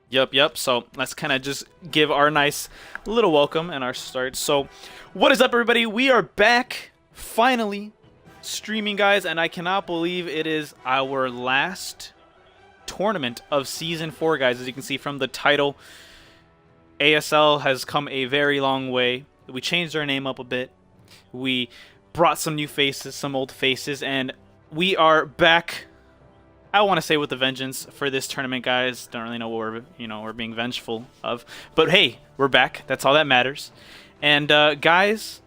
Yep. So let's kind of just give our nice little welcome and our start. So, what is up, everybody? We are back finally streaming, guys, and I cannot believe it is our last tournament of Season 4, guys. As you can see from the title, ASL has come a very long way. We changed our name up a bit. We brought some new faces, some old faces, and we are back. I want to say with the vengeance for this tournament, guys. Don't really know what we're being vengeful of, but hey, we're back. That's all that matters. And guys,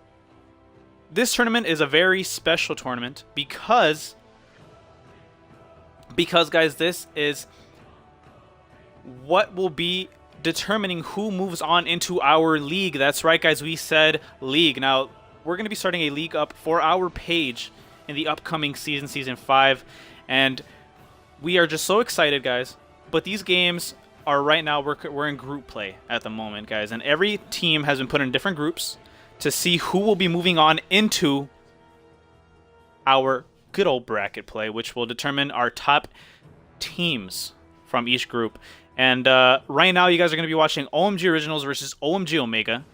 this tournament is a very special tournament because guys, this is what will be determining who moves on into our league. That's right, guys. We said league. Now we're going to be starting a league up for our page in the upcoming season, Season 5, and we are just so excited, guys. But these games are right now, we're in group play at the moment, guys. And every team has been put in different groups to see who will be moving on into our good old bracket play, which will determine our top teams from each group. And right now, you guys are going to be watching OMG Originals versus OMG Omega.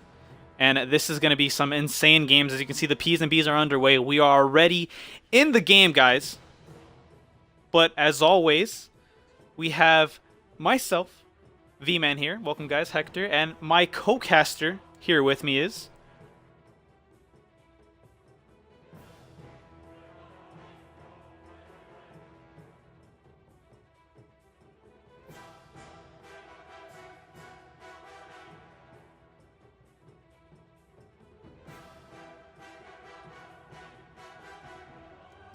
And this is going to be some insane games. As you can see, the P's and B's are underway. We are already in the game, guys. But as always, we have myself, V-Man here. Welcome, guys, Hector. And my co-caster here with me is...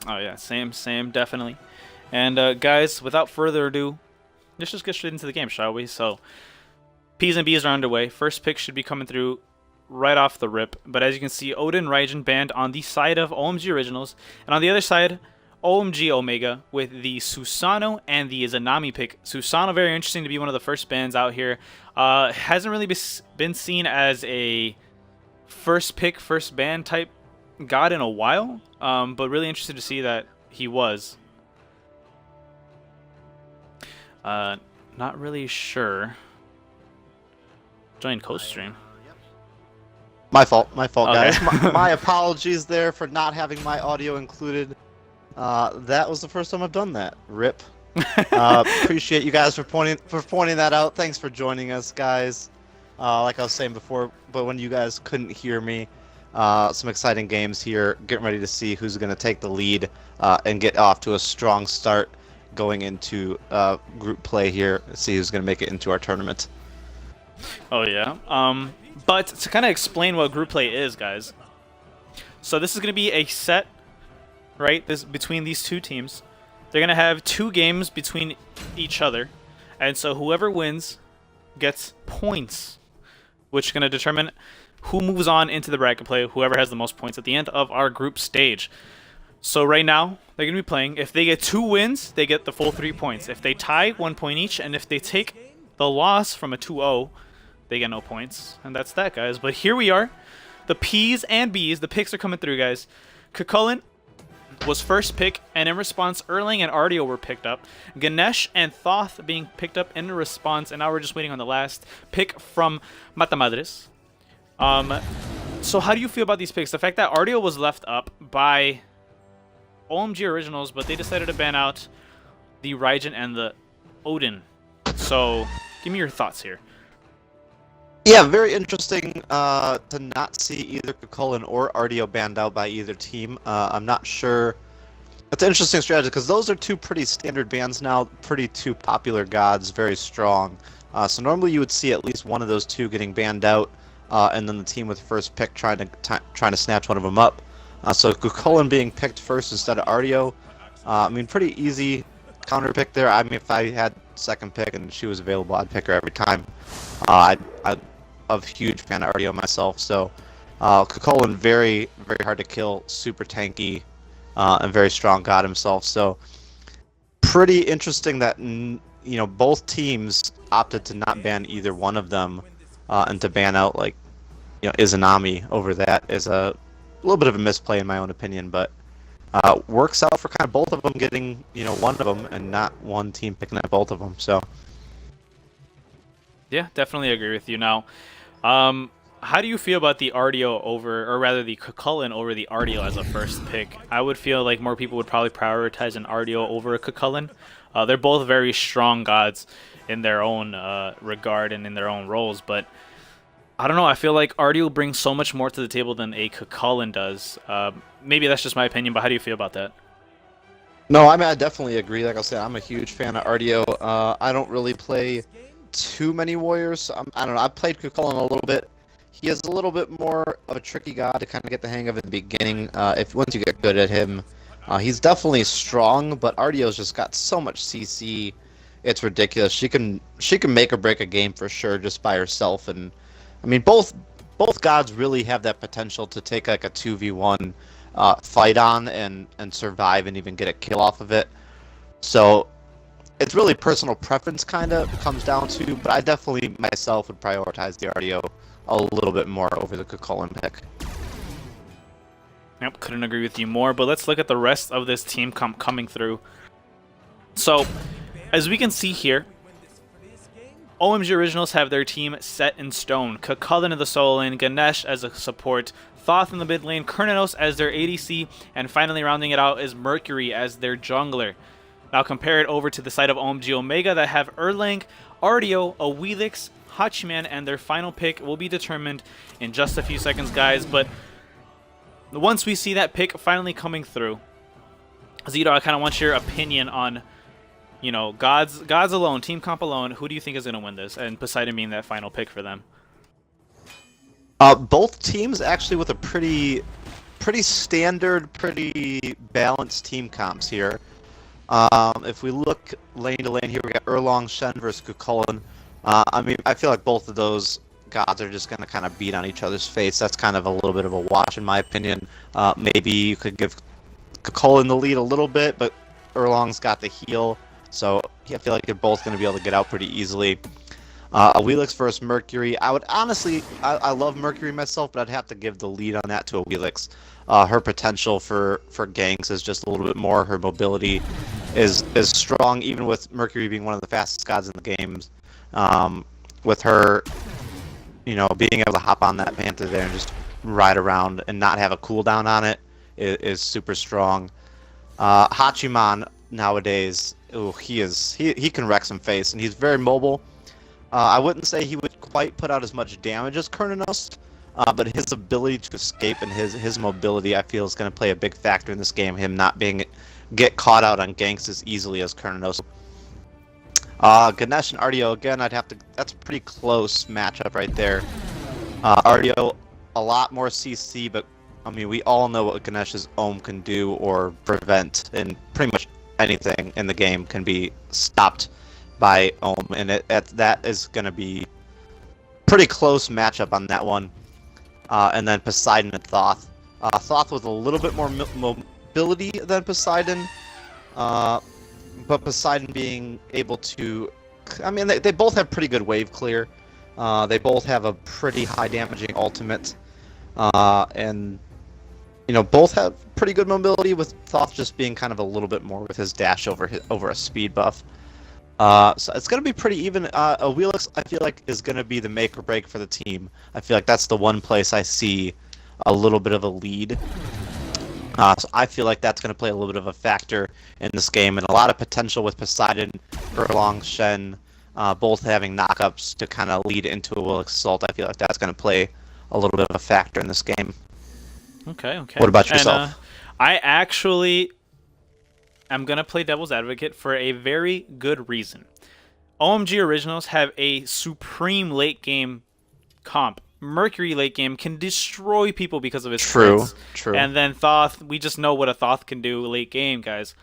Oh, yeah, same, definitely. And guys, without further ado, let's just get straight into the game, shall we? So, P's and B's are underway. First pick should be coming through right off the rip. But as you can see, Odin Raijin banned on the side of OMG Originals. And on the other side, OMG Omega with the Susano and the Izanami pick. Susano, very interesting to be one of the first bans out here. Hasn't really been seen as a first pick, first ban type god in a while. But really interested to see that he was. Not really sure. Join co-stream. My fault, Okay. guys. My apologies there for not having my audio included. That was the first time I've done that. RIP. Appreciate you guys for pointing that out. Thanks for joining us, guys. Like I was saying before, but when you guys couldn't hear me, some exciting games here. Getting ready to see who's going to take the lead and get off to a strong start going into group play here. See who's going to make it into our tournament. Oh yeah. But to kind of explain what group play is, guys. So this is going to be a set, right? This between these two teams. They're going to have 2 games between each other, and so whoever wins gets points, which is going to determine who moves on into the bracket play. Whoever has the most points at the end of our group stage. So right now, they're going to be playing. If they get 2 wins, they get the full 3 points. If they tie, 1 point each. And if they take the loss from a 2-0, they get no points. And that's that, guys. But here we are. The P's and B's, the picks are coming through, guys. Kukulin was first pick, and in response, Erling and Ardio were picked up. Ganesh and Thoth being picked up in response, and now we're just waiting on the last pick from Matamadres. So how do you feel about these picks? The fact that Ardio was left up by OMG Originals, but they decided to ban out the Raijin and the Odin. So, give me your thoughts here. Yeah, very interesting to not see either Kukulin or Ardio banned out by either team. I'm not sure. It's an interesting strategy because those are 2 pretty standard bans now, pretty 2 popular gods, very strong. So normally you would see at least one of those 2 getting banned out, and then the team with first pick trying to snatch one of them up. So Kukulin being picked first instead of Ardio, I mean, pretty easy counter pick there. I mean, if I had second pick and she was available, I'd pick her every time. I'm a huge fan of Ardio myself, so Kukulin very hard to kill, super tanky, and very strong god himself. So pretty interesting that both teams opted to not ban either one of them, and to ban out Izanami over that is a little bit of a misplay in my own opinion, but works out for kind of both of them getting one of them and not one team picking at both of them. So Yeah, definitely agree with you. Now, how do you feel about the RDO over, or rather the Cucullin over the RDO as a first pick? I would feel like more people would probably prioritize an RDO over a Cucullin. They're both very strong gods in their own regard and in their own roles, but I don't know. I feel like RDO brings so much more to the table than a Cucullin does. Maybe that's just my opinion, but how do you feel about that? No, I mean, I definitely agree. Like I said, I'm a huge fan of RDO. I don't really play too many warriors. So I don't know. I played Cucullin a little bit. He is a little bit more of a tricky god to kind of get the hang of at the beginning. If once you get good at him, he's definitely strong. But RDO's just got so much CC, it's ridiculous. She can make or break a game for sure just by herself. And I mean, both gods really have that potential to take like a 2v1 fight on and survive and even get a kill off of it. So it's really personal preference kind of comes down to, but I definitely myself would prioritize the RDO a little bit more over the Cucullin pick. Yep, couldn't agree with you more, but let's look at the rest of this team coming through. So, as we can see here, OMG Originals have their team set in stone. Cucullin in the solo lane, Ganesh as a support, Thoth in the mid lane, Kurnanos as their ADC, and finally rounding it out is Mercury as their jungler. Now compare it over to the side of OMG Omega that have Erlang, RDO, Awilix, Hachiman, and their final pick will be determined in just a few seconds, guys. But once we see that pick finally coming through, Zito, I kind of want your opinion on, you know, gods alone, team comp alone. Who do you think is going to win this? And Poseidon being that final pick for them. Both teams actually with a pretty standard, pretty balanced team comps here. If we look lane to lane here, we got Erlang Shen versus Cucullin. I mean, I feel like both of those gods are just going to kind of beat on each other's face. That's kind of a little bit of a wash, in my opinion. Maybe you could give Cucullin the lead a little bit, but Erlang's got the heal, so I feel like they're both going to be able to get out pretty easily. Awilix versus Mercury. I would honestly, I love Mercury myself, but I'd have to give the lead on that to Awilix. Her potential for ganks is just a little bit more. Her mobility is strong, even with Mercury being one of the fastest gods in the games. With her, you know, being able to hop on that panther there and just ride around and not have a cooldown on it is super strong. Hachiman nowadays, ooh, he can wreck some face, and he's very mobile. I wouldn't say he would quite put out as much damage as Kurnanos, but his ability to escape and his mobility, I feel, is going to play a big factor in this game. Him not get caught out on ganks as easily as Kurnanos. Ganesh and RDO, again, that's a pretty close matchup right there. RDO, a lot more CC, but I mean, we all know what Ganesh's Ohm can do or prevent, and pretty much anything in the game can be stopped by Ohm, and that is going to be pretty close matchup on that one. And then Poseidon and Thoth. Thoth with a little bit more mobility than Poseidon, but Poseidon being able to, I mean, they both have pretty good wave clear. They both have a pretty high damaging ultimate, and you know, both have pretty good mobility, with Thoth just being kind of a little bit more with his dash over a speed buff. So it's going to be pretty even. Awilix, I feel like, is going to be the make or break for the team. I feel like that's the one place I see a little bit of a lead. So I feel like that's going to play a little bit of a factor in this game, and a lot of potential with Poseidon, Erlang, Shen, both having knockups to kind of lead into Awilix Assault. I feel like that's going to play a little bit of a factor in this game. Okay. What about yourself? And, I actually I'm going to play devil's advocate for a very good reason. OMG Originals have a supreme late game comp. Mercury late game can destroy people because of his crits. True. And then Thoth, we just know what a Thoth can do late game, guys.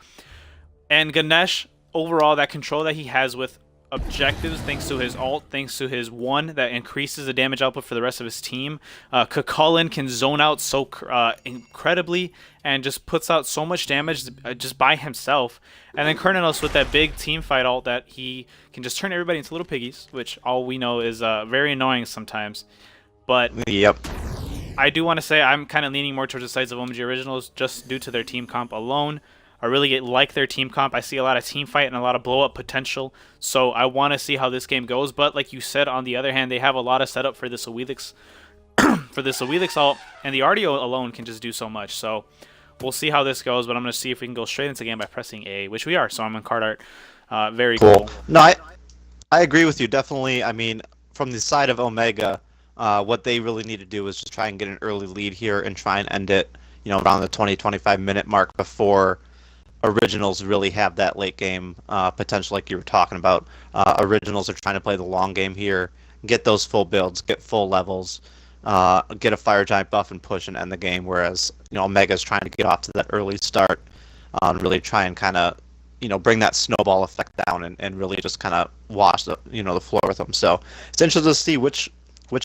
And Ganesh, overall, that control that he has with objectives, thanks to his ult, thanks to his one that increases the damage output for the rest of his team. Cucullin can zone out so incredibly and just puts out so much damage just by himself. And then Kurnanos with that big team fight ult that he can just turn everybody into little piggies, which all we know is very annoying sometimes. But yep, I do want to say I'm kind of leaning more towards the sides of OMG Originals just due to their team comp alone. I really like their team comp. I see a lot of team fight and a lot of blow up potential. So I want to see how this game goes. But like you said, on the other hand, they have a lot of setup for this Awilix ult, and the RDO alone can just do so much. So we'll see how this goes. But I'm going to see if we can go straight into the game by pressing A, which we are. So I'm on card art. Very cool. No, I agree with you. Definitely. I mean, from the side of Omega, what they really need to do is just try and get an early lead here and try and end it, around the 20-25 minute mark before Originals really have that late game potential like you were talking about. Originals are trying to play the long game here, get those full builds, get full levels, get a Fire Giant buff and push and end the game, whereas Omega's trying to get off to that early start and really try and kind of bring that snowball effect down and really just kind of wash the the floor with them. So it's interesting to see which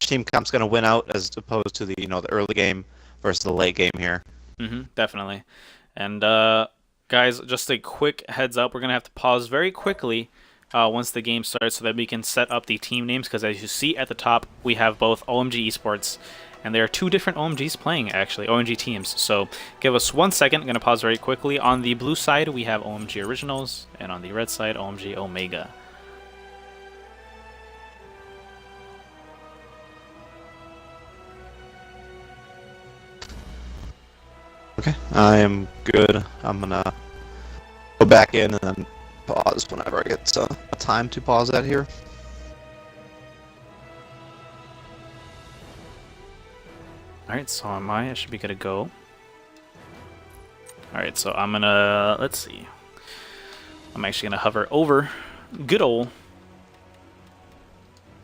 team comp's going to win out as opposed to the the early game versus the late game here. Definitely. And guys, just a quick heads up, we're going to have to pause very quickly once the game starts so that we can set up the team names, because as you see at the top, we have both OMG Esports, and there are two different OMGs playing, actually, OMG teams. So give us 1 second. I'm going to pause very quickly. On the blue side, we have OMG Originals, and on the red side, OMG Omega. Okay, I am good. I'm gonna go back in and then pause whenever I get a time to pause that here. Alright, so am I. I should be good to go. Alright, so I'm gonna... let's see. I'm actually gonna hover over good ol'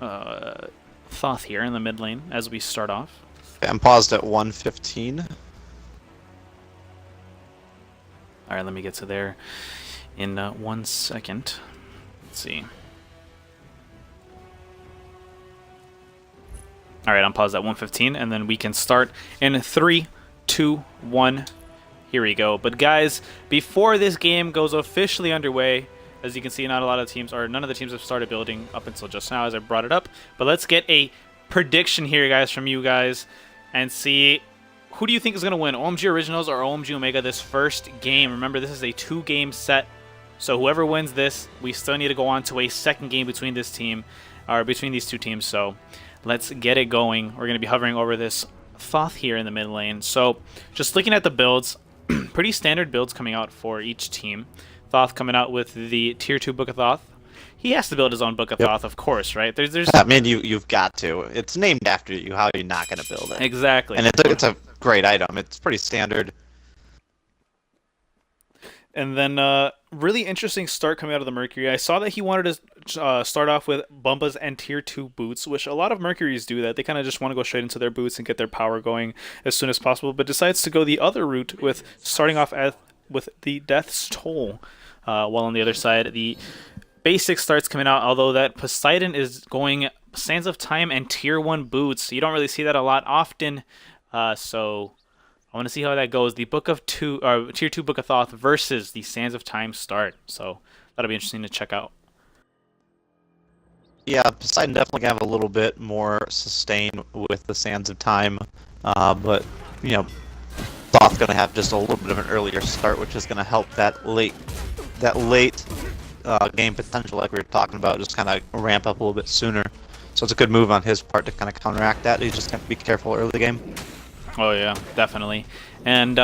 Thoth here in the mid lane as we start off. Okay, I'm paused at 1:15. Alright, let me get to there in 1 second. Let's see. Alright, I'm paused at 1:15, and then we can start in 3, 2, 1. Here we go. But guys, before this game goes officially underway, as you can see, not a lot of teams, or none of the teams have started building up until just now as I brought it up. But let's get a prediction here, guys, from you guys, and see who do you think is going to win, OMG Originals or OMG Omega this first game. Remember, this is a 2-game set, so whoever wins this, we still need to go on to a second game between this team, or between these two teams. So let's get it going. We're going to be hovering over this Thoth here in the mid lane. So just looking at the builds, pretty standard builds coming out for each team. Thoth coming out with the Tier 2 Book of Thoth. He has to build his own Book of Thoth, of course, right? There's. I mean, you've got to. It's named after you. How are you not going to build it? Exactly. And it's a great item. It's pretty standard. And then really interesting start coming out of the Mercury. I saw that he wanted to start off with Bumba's and Tier 2 boots, which a lot of Mercuries do that. They kind of just want to go straight into their boots and get their power going as soon as possible, but decides to go the other route with starting off with the Death's Toll, while on the other side, the basic starts coming out, although that Poseidon is going Sands of Time and Tier 1 boots. You don't really see that a lot often, so I want to see how that goes. The Tier 2 Book of Thoth versus the Sands of Time start. So that'll be interesting to check out. Yeah, Poseidon definitely have a little bit more sustain with the Sands of Time, but Thoth's gonna have just a little bit of an earlier start, which is gonna help that late game potential, like we were talking about, just kind of ramp up a little bit sooner. So it's a good move on his part to kind of counteract that. You just have to be careful early game. Oh yeah, definitely. And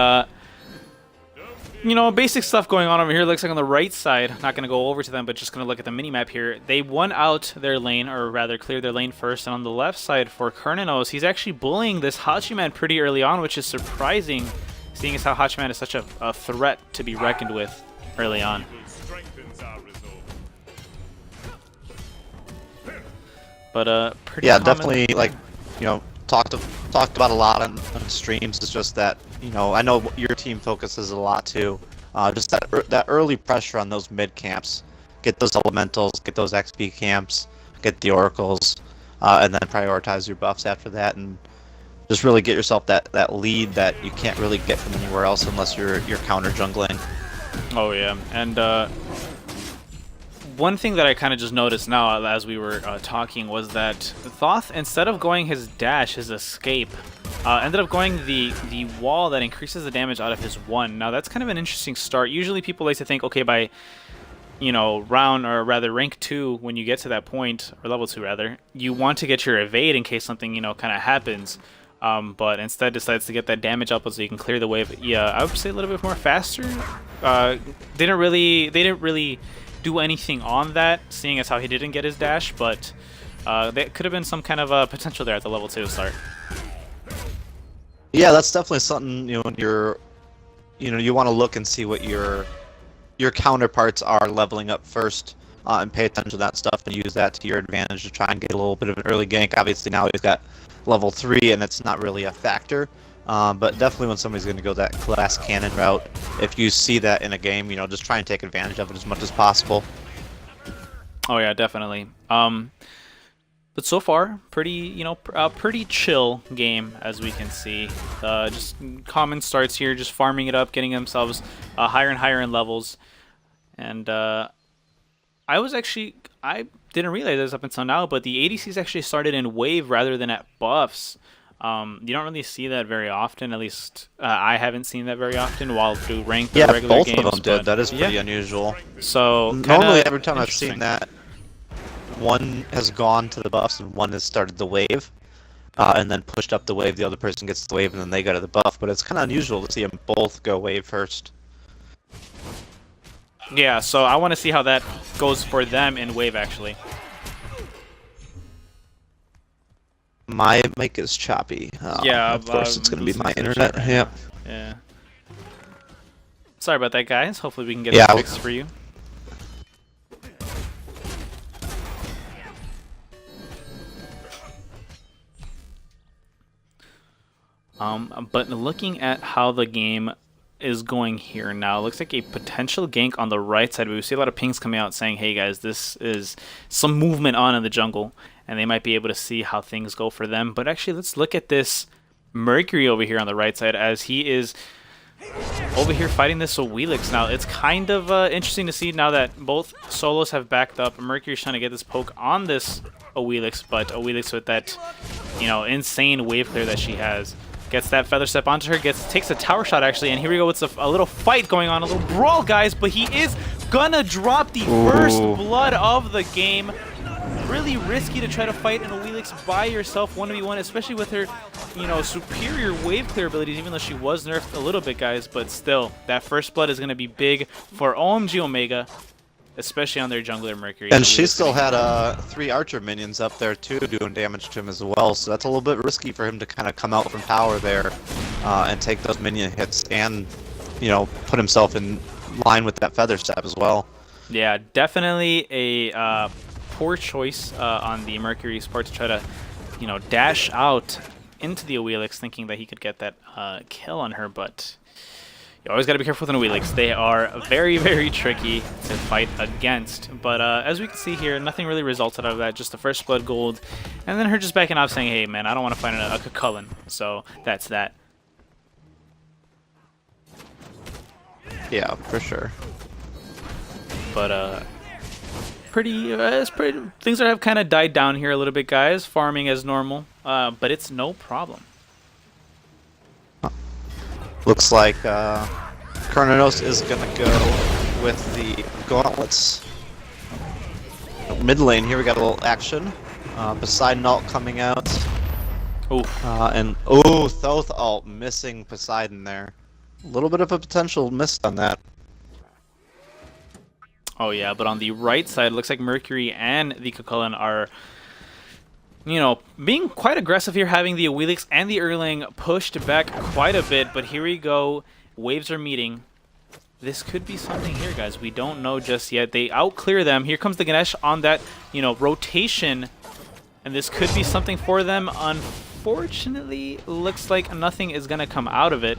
basic stuff going on over here. Looks like on the right side, not going to go over to them, but just going to look at the mini-map here. They won out their lane, or rather cleared their lane first. And on the left side for Kernanos, he's actually bullying this Hachiman pretty early on, which is surprising, seeing as how Hachiman is such a threat to be reckoned with early on. But pretty common. Definitely, talked about a lot on streams. It's just that I know your team focuses a lot too. Just that early pressure on those mid camps, get those elementals, get those XP camps, get the oracles, and then prioritize your buffs after that, and just really get yourself that lead that you can't really get from anywhere else unless you're counter jungling. Oh yeah, and one thing that I kind of just noticed now as we were talking was that Thoth, instead of going his dash, his escape, Ended up going the wall that increases the damage out of his 1. Now that's kind of an interesting start. Usually people like to think, okay, by round, or rather rank 2, when you get to that point, or level 2 rather, you want to get your evade in case something kind of happens. But instead decides to get that damage up so you can clear the wave. Yeah, I would say a little bit more faster. They didn't really do anything on that, seeing as how he didn't get his dash, but there could have been some kind of potential there at the level 2 start. Yeah, that's definitely something, when you're, you want to look and see what your counterparts are leveling up first, and pay attention to that stuff and use that to your advantage to try and get a little bit of an early gank. Obviously now he's got level 3 and it's not really a factor, but definitely when somebody's going to go that glass cannon route, if you see that in a game, just try and take advantage of it as much as possible. Oh yeah, definitely. But so far, pretty chill game, as we can see. Just common starts here, just farming it up, getting themselves higher and higher in levels. And I didn't realize this up until now, but the ADCs actually started in wave rather than at buffs. You don't really see that very often. At least I haven't seen that very often while do ranked or regular games. Yeah, both of them did. That is pretty unusual. So normally, every time I've seen that, one has gone to the buffs and one has started the wave, and then pushed up the wave. The other person gets the wave and then they go to the buff. But it's kind of unusual to see them both go wave first. Yeah, so I want to see how that goes for them in wave, actually. My mic is choppy. Yeah, of course it's going to be my internet. Yeah. Yeah. Sorry about that, guys. Hopefully we can get that fixed for you. But looking at how the game is going here now, it looks like a potential gank on the right side. We see a lot of pings coming out saying, hey guys, this is some movement on in the jungle, and they might be able to see how things go for them. But actually, let's look at this Mercury over here on the right side, as he is over here fighting this Awilix. Now, it's kind of interesting to see now that both solos have backed up. Mercury's trying to get this poke on this Awilix, but Awilix with that, insane wave clear that she has, gets that feather step onto her, takes a tower shot actually, and here we go. It's a little fight going on, a little brawl, guys, but he is gonna drop the first blood of the game. Really risky to try to fight an Awilix by yourself 1v1, especially with her, superior wave clear abilities, even though she was nerfed a little bit, guys, but still, that first blood is gonna be big for OMG Omega, especially on their jungler Mercury. And she still had 3 archer minions up there too, doing damage to him as well, so that's a little bit risky for him to kind of come out from tower there and take those minion hits and, put himself in line with that feather step as well. Yeah, definitely a poor choice on the Mercury's part to try to, dash out into the Awilix thinking that he could get that kill on her, but you always got to be careful with an Awilix. They are very, very tricky to fight against. But as we can see here, nothing really resulted out of that. Just the first blood gold. And then her just backing off saying, hey, man, I don't want to fight a Cucullin. So that's that. Yeah, for sure. But things have kind of died down here a little bit, guys. Farming as normal. But it's no problem. Looks like Kronos is going to go with the gauntlets. Mid lane here, we got a little action. Poseidon ult coming out. Thoth ult missing Poseidon there. A little bit of a potential miss on that. Oh yeah, but on the right side, it looks like Mercury and the Cucullin are, being quite aggressive here, having the Awilix and the Erling pushed back quite a bit. But here we go. Waves are meeting. This could be something here, guys. We don't know just yet. They out-clear them. Here comes the Ganesh on that, rotation. And this could be something for them. Unfortunately, looks like nothing is going to come out of it.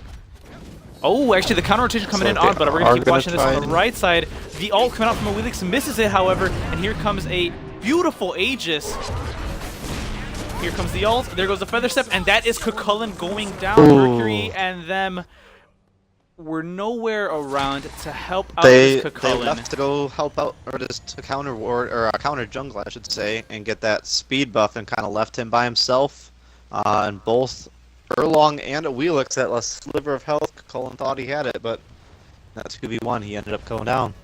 Oh, actually, the counter rotation coming in on, but we're going to keep watching this on the right side. The ult coming out from Awilix misses it, however. And here comes a beautiful Aegis. Here comes the ult, there goes the feather step, and that is Cucullin going down. Mercury and them were nowhere around to help out this Cucullin. They left to go help out, or just to counter ward, or counter jungle, I should say, and get that speed buff, and kind of left him by himself. And both Erlong and a Wheelix at a sliver of health. Cullen thought he had it, but that 2v1, he ended up going down.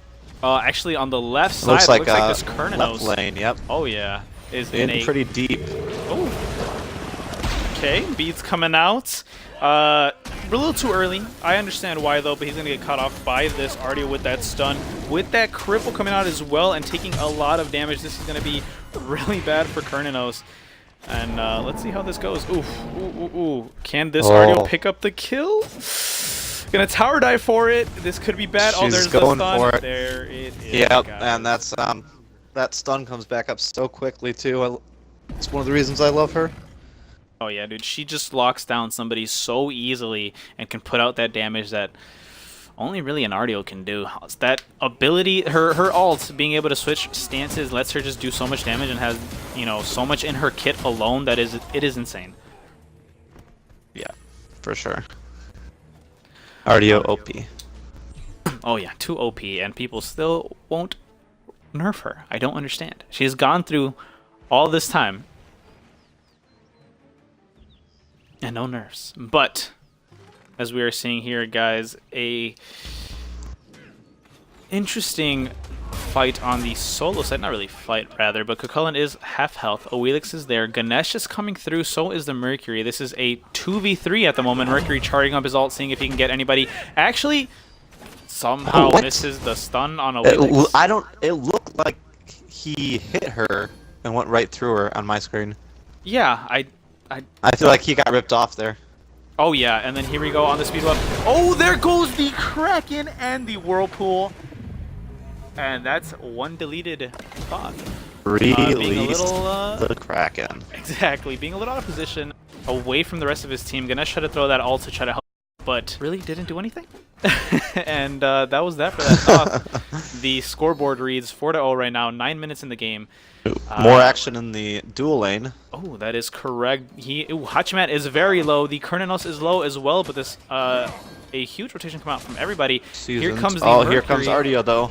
Actually, on the left side, Looks like, this left Kernanos. lane, yep. Oh yeah, is In a pretty deep. Oh. Okay, beats coming out. A little too early. I understand why though, but he's gonna get cut off by this Artio with that stun, with that cripple coming out as well, and taking a lot of damage. This is gonna be really bad for Kernanos. And let's see how this goes. Oof, ooh. Can this Artio pick up the kill? Gonna tower dive for it. This could be bad. She's there's going the stun. for it. There it is. Yep, guys. and that's that stun comes back up so quickly too. It's one of the reasons I love her. Oh yeah, dude. She just locks down somebody so easily and can put out that damage that only really an Artio can do. It's that ability, her ult, being able to switch stances lets her just do so much damage and has, you know, so much in her kit alone that it is insane. Yeah, for sure. Artio OP. Oh yeah, too OP, and people still won't nerf her. I don't understand. She has gone through all this time and no nerfs. But as we are seeing here, guys, a interesting fight on the solo side. Not really fight, rather, but Cucullin is half health. Owelix is there. Ganesh is coming through, so is the Mercury. This is a 2v3 at the moment. Mercury charging up his ult, seeing if he can get anybody. Actually, somehow misses the stun on Owelix. It looked like he hit her and went right through her on my screen. Yeah, I feel like he got ripped off there. Oh yeah, and then here we go on the speed up. Oh, there goes the Kraken and the Whirlpool. And that's one deleted thought. Release the Kraken. Exactly, being a little out of position, away from the rest of his team. Ganesh tried to throw that ult to try to help, but really didn't do anything. And that was that for that thought. The scoreboard reads 4-0 right now, 9 minutes in the game. More action in the dual lane. Oh, that is correct. Hachimat is very low. The Kernanos is low as well, but this a huge rotation come out from everybody. Here comes the Mercury. Here comes Artio though.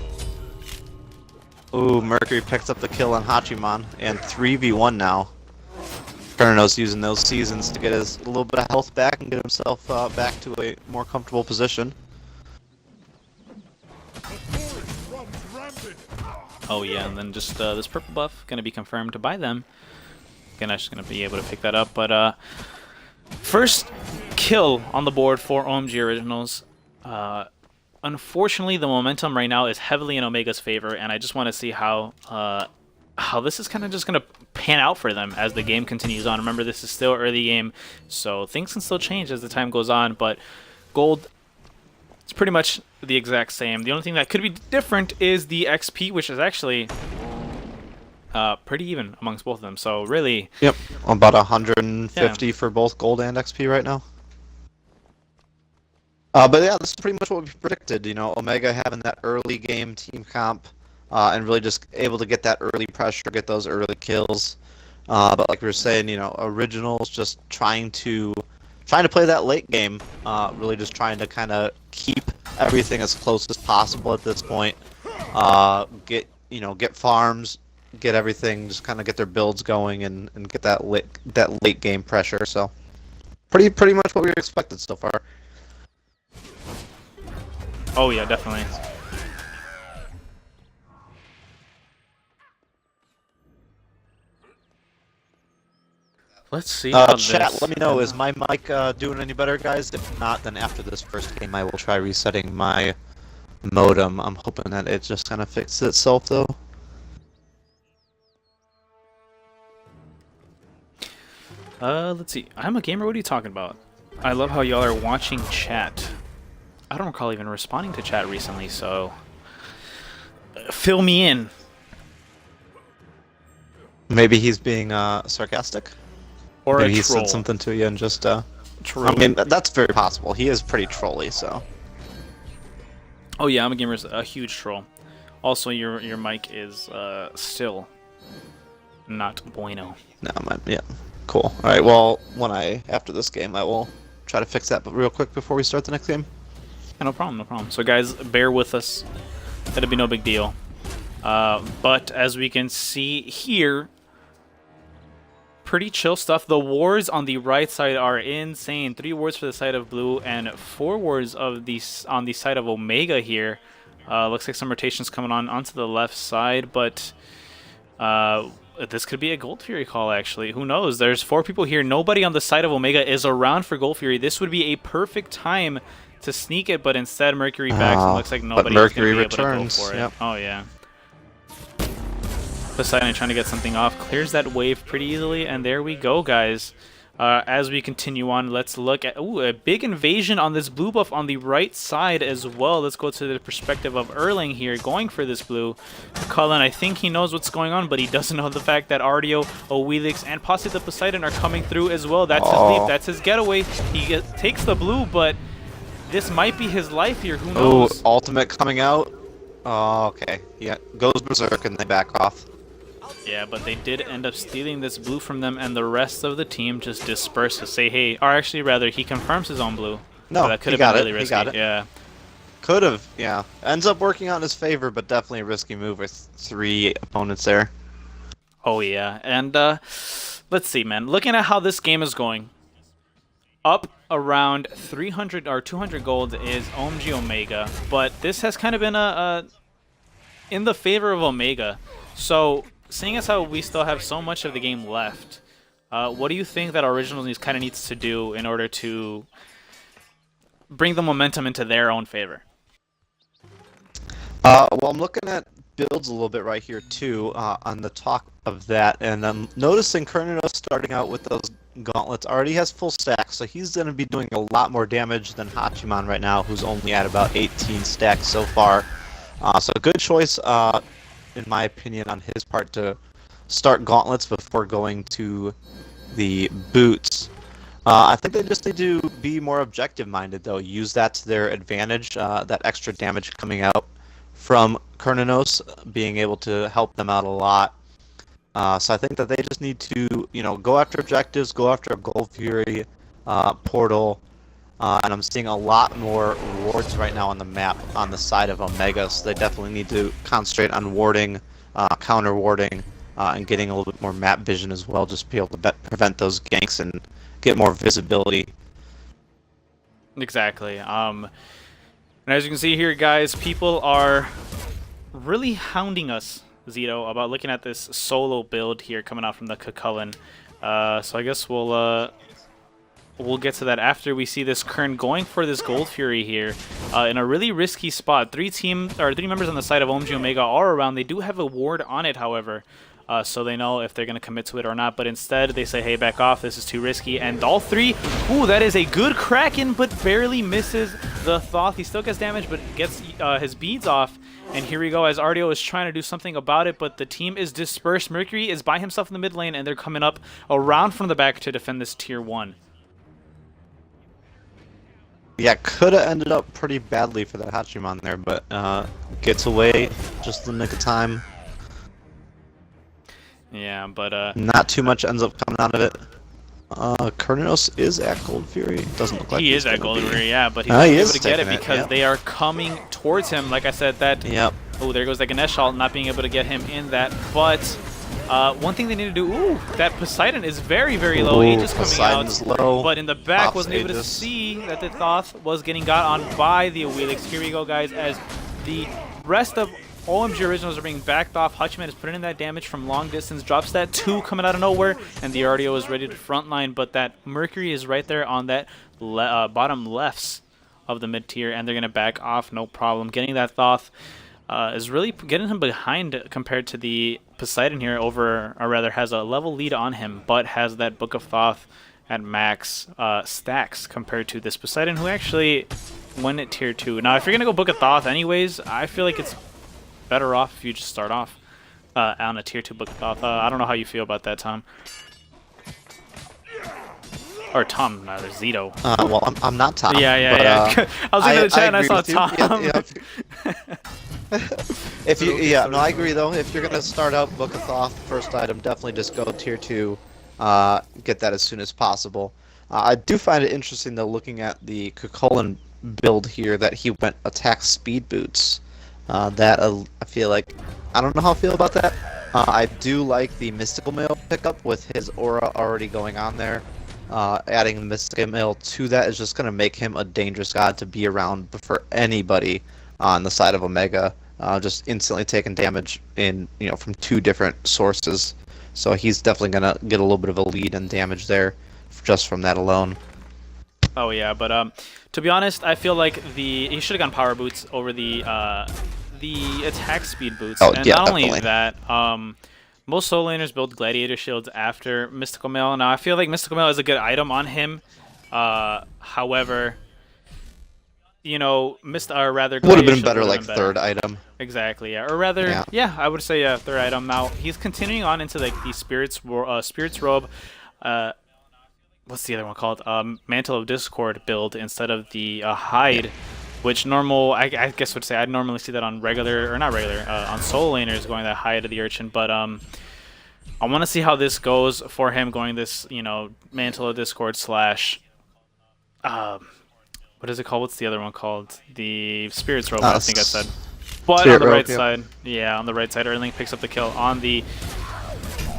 Ooh, Mercury picks up the kill on Hachiman, and 3v1 now. Kernanos using those seasons to get his little bit of health back and get himself back to a more comfortable position. Oh yeah, and then just this purple buff going to be confirmed by them. Ganesh is going to be able to pick that up, but first kill on the board for OMG Originals. Unfortunately, the momentum right now is heavily in Omega's favor, and I just want to see how this is kind of just going to pan out for them as the game continues on. Remember, this is still early game, so things can still change as the time goes on, but gold, it's pretty much the exact same. The only thing that could be different is the XP, which is actually pretty even amongst both of them, so really... Yep, about 150 for both gold and XP right now. But yeah, this is pretty much what we predicted. You know, Omega having that early game team comp, and really just able to get that early pressure, get those early kills. But like we were saying, you know, Originals just trying to play that late game. Really just trying to kind of keep everything as close as possible at this point. Get farms, get everything, just kind of get their builds going and get that late game pressure. So pretty much what we expected so far. Oh yeah, definitely. Let's see how chat, this... let me know, is my mic doing any better, guys? If not, then after this first game I will try resetting my modem. I'm hoping that it just kind of fixes itself, though. Let's see. I'm a gamer, what are you talking about? I love how y'all are watching chat. I don't recall even responding to chat recently, so... fill me in. Maybe he's being sarcastic? Or maybe a he troll. said something to you and just... True. I mean, that's very possible. He is pretty trolly, so... Oh yeah, I'm a gamer, a huge troll. Also, your mic is still not bueno. No, yeah. Cool. Alright, well, after this game, I will try to fix that real quick before we start the next game. Yeah, no problem, no problem. So guys, bear with us. That'll be no big deal. But as we can see here, pretty chill stuff. The wards on the right side are insane. 3 wards for the side of blue and 4 wards of on the side of Omega here. Looks like some rotations coming on onto the left side, but this could be a Gold Fury call, actually. Who knows? There's 4 people here. Nobody on the side of Omega is around for Gold Fury. This would be a perfect time to sneak it, but instead Mercury backs and looks like nobody is going to be able to go for it. Yep. Oh, yeah. Poseidon trying to get something off. Clears that wave pretty easily, and there we go, guys. As we continue on, let's look at a big invasion on this blue buff on the right side as well. Let's go to the perspective of Erling here, going for this blue. Cullen, I think he knows what's going on, but he doesn't know the fact that Ardio, Owelix, and possibly the Poseidon are coming through as well. That's his leap, that's his getaway. He takes the blue, but this might be his life here. Who knows? Oh, ultimate coming out. Oh, okay. Yeah, goes berserk and they back off. Yeah, but they did end up stealing this blue from them, and the rest of the team just dispersed to say, hey, or actually, rather, he confirms his own blue. No, so that could have been really risky. He got it. Yeah. Could have, yeah. Ends up working out in his favor, but definitely a risky move with 3 opponents there. Oh, yeah. And let's see, man. Looking at how this game is going, up around 300 or 200 gold is OMG Omega, but this has kind of been in the favor of Omega. So, seeing as how we still have so much of the game left, what do you think that Originals kind of needs to do in order to bring the momentum into their own favor? Well, I'm looking at builds a little bit right here too, on the talk of that, and I'm noticing Kerninos starting out with those gauntlets already has full stacks, so he's going to be doing a lot more damage than Hachiman right now, who's only at about 18 stacks so far. So a good choice, in my opinion, on his part to start gauntlets before going to the boots. I think they just need to be more objective-minded, though. Use that to their advantage, that extra damage coming out from Kerninos being able to help them out a lot. So I think that they just need to, go after objectives, go after a Gold Fury, portal, and I'm seeing a lot more wards right now on the map on the side of Omega, so they definitely need to concentrate on warding, counter warding, and getting a little bit more map vision as well, just to be able to prevent those ganks and get more visibility. Exactly. And as you can see here, guys, people are really hounding us, Zito, about looking at this solo build here coming out from the Cucullin. So I guess we'll get to that after we see this Kern going for this Gold Fury here in a really risky spot. 3 members on the side of OMG Omega are around. They do have a ward on it, however, so they know if they're going to commit to it or not. But instead, they say, hey, back off. This is too risky. And all 3, ooh, that is a good Kraken, but barely misses the Thoth. He still gets damage, but gets his beads off. And here we go, as Ardio is trying to do something about it, but the team is dispersed. Mercury is by himself in the mid lane, and they're coming up around from the back to defend this Tier 1. Yeah, could have ended up pretty badly for that Hachiman there, but gets away just in the nick of time. Yeah, but not too much ends up coming out of it. Kerninos is at Gold Fury. Doesn't look like he is at Gold Fury, yeah, but he's able to get it because yep. they are coming towards him. Like I said, that. Yep. Oh, there goes that Ganesh ult, not being able to get him in that. But one thing they need to do. Ooh, that Poseidon is very, very low. Aegis coming Poseidon's out, low. but in the back Pops wasn't able to Aegis. see that the Thoth was getting got on by the Owelix. Here we go, guys, as the rest of OMG Originals are being backed off. Hachiman is putting in that damage from long distance, drops that 2 coming out of nowhere, and the RDO is ready to frontline, but that Mercury is right there on that bottom lefts of the mid tier, and they're going to back off, no problem. Getting that Thoth is really getting him behind compared to the Poseidon here over, or rather has a level lead on him, but has that Book of Thoth at max stacks compared to this Poseidon, who actually went at tier 2. Now, if you're going to go Book of Thoth anyways, I feel like it's better off if you just start off on a tier 2 Book of Thoth. I don't know how you feel about that, Tom. Or Tom, rather, Zito. Well, I'm not Tom. Yeah. But, I was in the chat and I saw Tom. Yeah, I agree though. If you're gonna start out Book of Thoth, first item, definitely just go tier 2. Get that as soon as possible. I do find it interesting though, looking at the Cucullin build here, that he went attack speed boots. I feel like, I don't know how I feel about that. I do like the Mystical Mail pickup with his aura already going on there. Adding the Mystical Mail to that is just going to make him a dangerous god to be around for anybody on the side of Omega. Just instantly taking damage from 2 different sources. So he's definitely going to get a little bit of a lead in damage there just from that alone. Oh yeah, but to be honest, I feel like he should have gone power boots over the attack speed boots. Oh, And yeah, not only definitely. that, most solo laners build gladiator shields after Mystical Mail. Now I feel like Mystical Mail is a good item on him. However, or rather, Would have gladiator been shields better would've like been better. third item. Exactly, yeah. Or rather, yeah, I would say third item. Now he's continuing on into like the Spirits Robe. What's the other one called? Mantle of Discord build instead of the Hide, which I guess would say I'd normally see that on regular, or not regular, on solo laners going that Hide of the Urchin. But I want to see how this goes for him going this, Mantle of Discord slash, what is it called? What's the other one called? The Spirits Robe, I think I said. But Spirit on the Robe, right yep. side, yeah, on the right side, Erling picks up the kill on the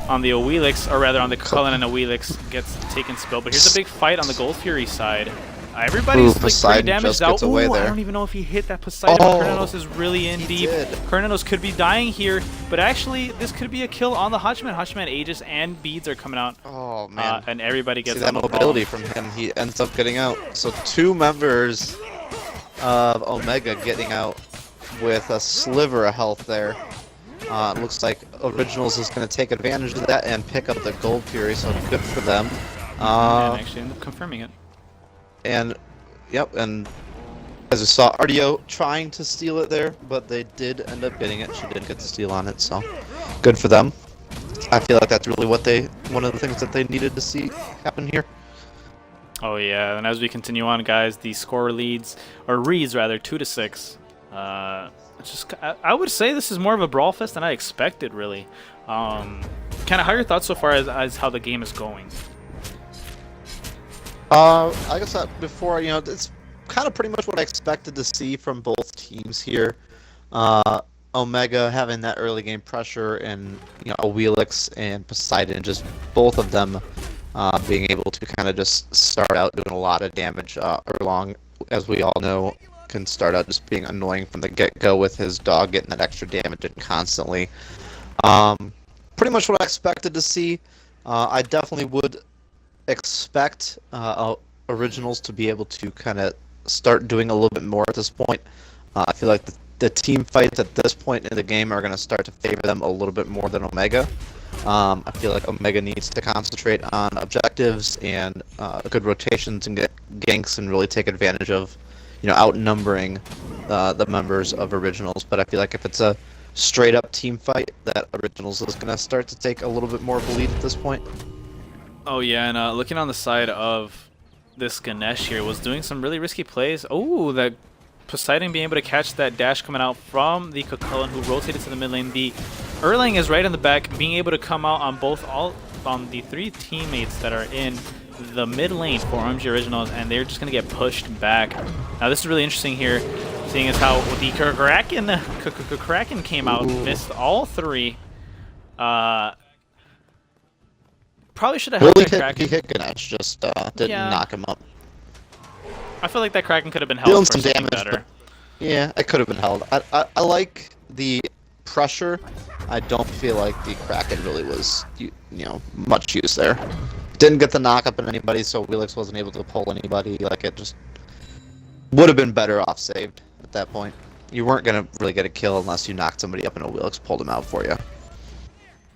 Awilix, or rather on the Cullen, and Awilix gets taken spill. But here's a big fight on the Gold Fury side. Everybody's like pretty damaged out. Ooh, I don't even know if he hit that Poseidon. Kernanos is really in deep. Kernanos could be dying here, but actually this could be a kill on the Hachman. Hachman, Aegis, and Beads are coming out. Oh man! And everybody gets See that mobility from him. He ends up getting out. So 2 members of Omega getting out with a sliver of health there. Looks like Originals is going to take advantage of that and pick up the Gold Fury, so good for them. And actually end up confirming it. And, yep, and as we saw, RDO trying to steal it there, but they did end up getting it. She did get the steal on it, so good for them. I feel like that's really one of the things that they needed to see happen here. Oh yeah, and as we continue on, guys, the score reads 2-6. I would say this is more of a brawl fest than I expected, really. Kind of, how are your thoughts so far as how the game is going? Like I said before, it's kind of pretty much what I expected to see from both teams here. Omega having that early game pressure, and Awilix and Poseidon, just both of them being able to kind of just start out doing a lot of damage. Erlang, as we all know, can start out just being annoying from the get-go with his dog getting that extra damage in constantly. Pretty much what I expected to see. I definitely would expect Originals to be able to kind of start doing a little bit more at this point. I feel like the team fights at this point in the game are going to start to favor them a little bit more than Omega. I feel like Omega needs to concentrate on objectives and good rotations and get ganks and really take advantage of outnumbering the members of Originals. But I feel like if it's a straight up team fight, that Originals is going to start to take a little bit more of a lead at this point. Oh yeah, and looking on the side of this Ganesh here, was doing some really risky plays. Oh, that Poseidon being able to catch that dash coming out from the Kukulkan, who rotated to the mid lane. The Erlang is right in the back, being able to come out on the 3 teammates that are in the mid lane for OMG Originals, and they're just going to get pushed back. Now this is really interesting here, seeing as how the Kraken came out, missed all 3. Probably should have held that Kraken. He hit Ganesh, just didn't knock him up. I feel like that Kraken could have been held Dealing for some something damage, better. Yeah, it could have been held. I like the pressure. I don't feel like the Kraken really was much use there. Didn't get the knock up on anybody, so Wheelix wasn't able to pull anybody. Like, it just would have been better off saved at that point. You weren't gonna really get a kill unless you knocked somebody up and a Wheelix pulled him out for you.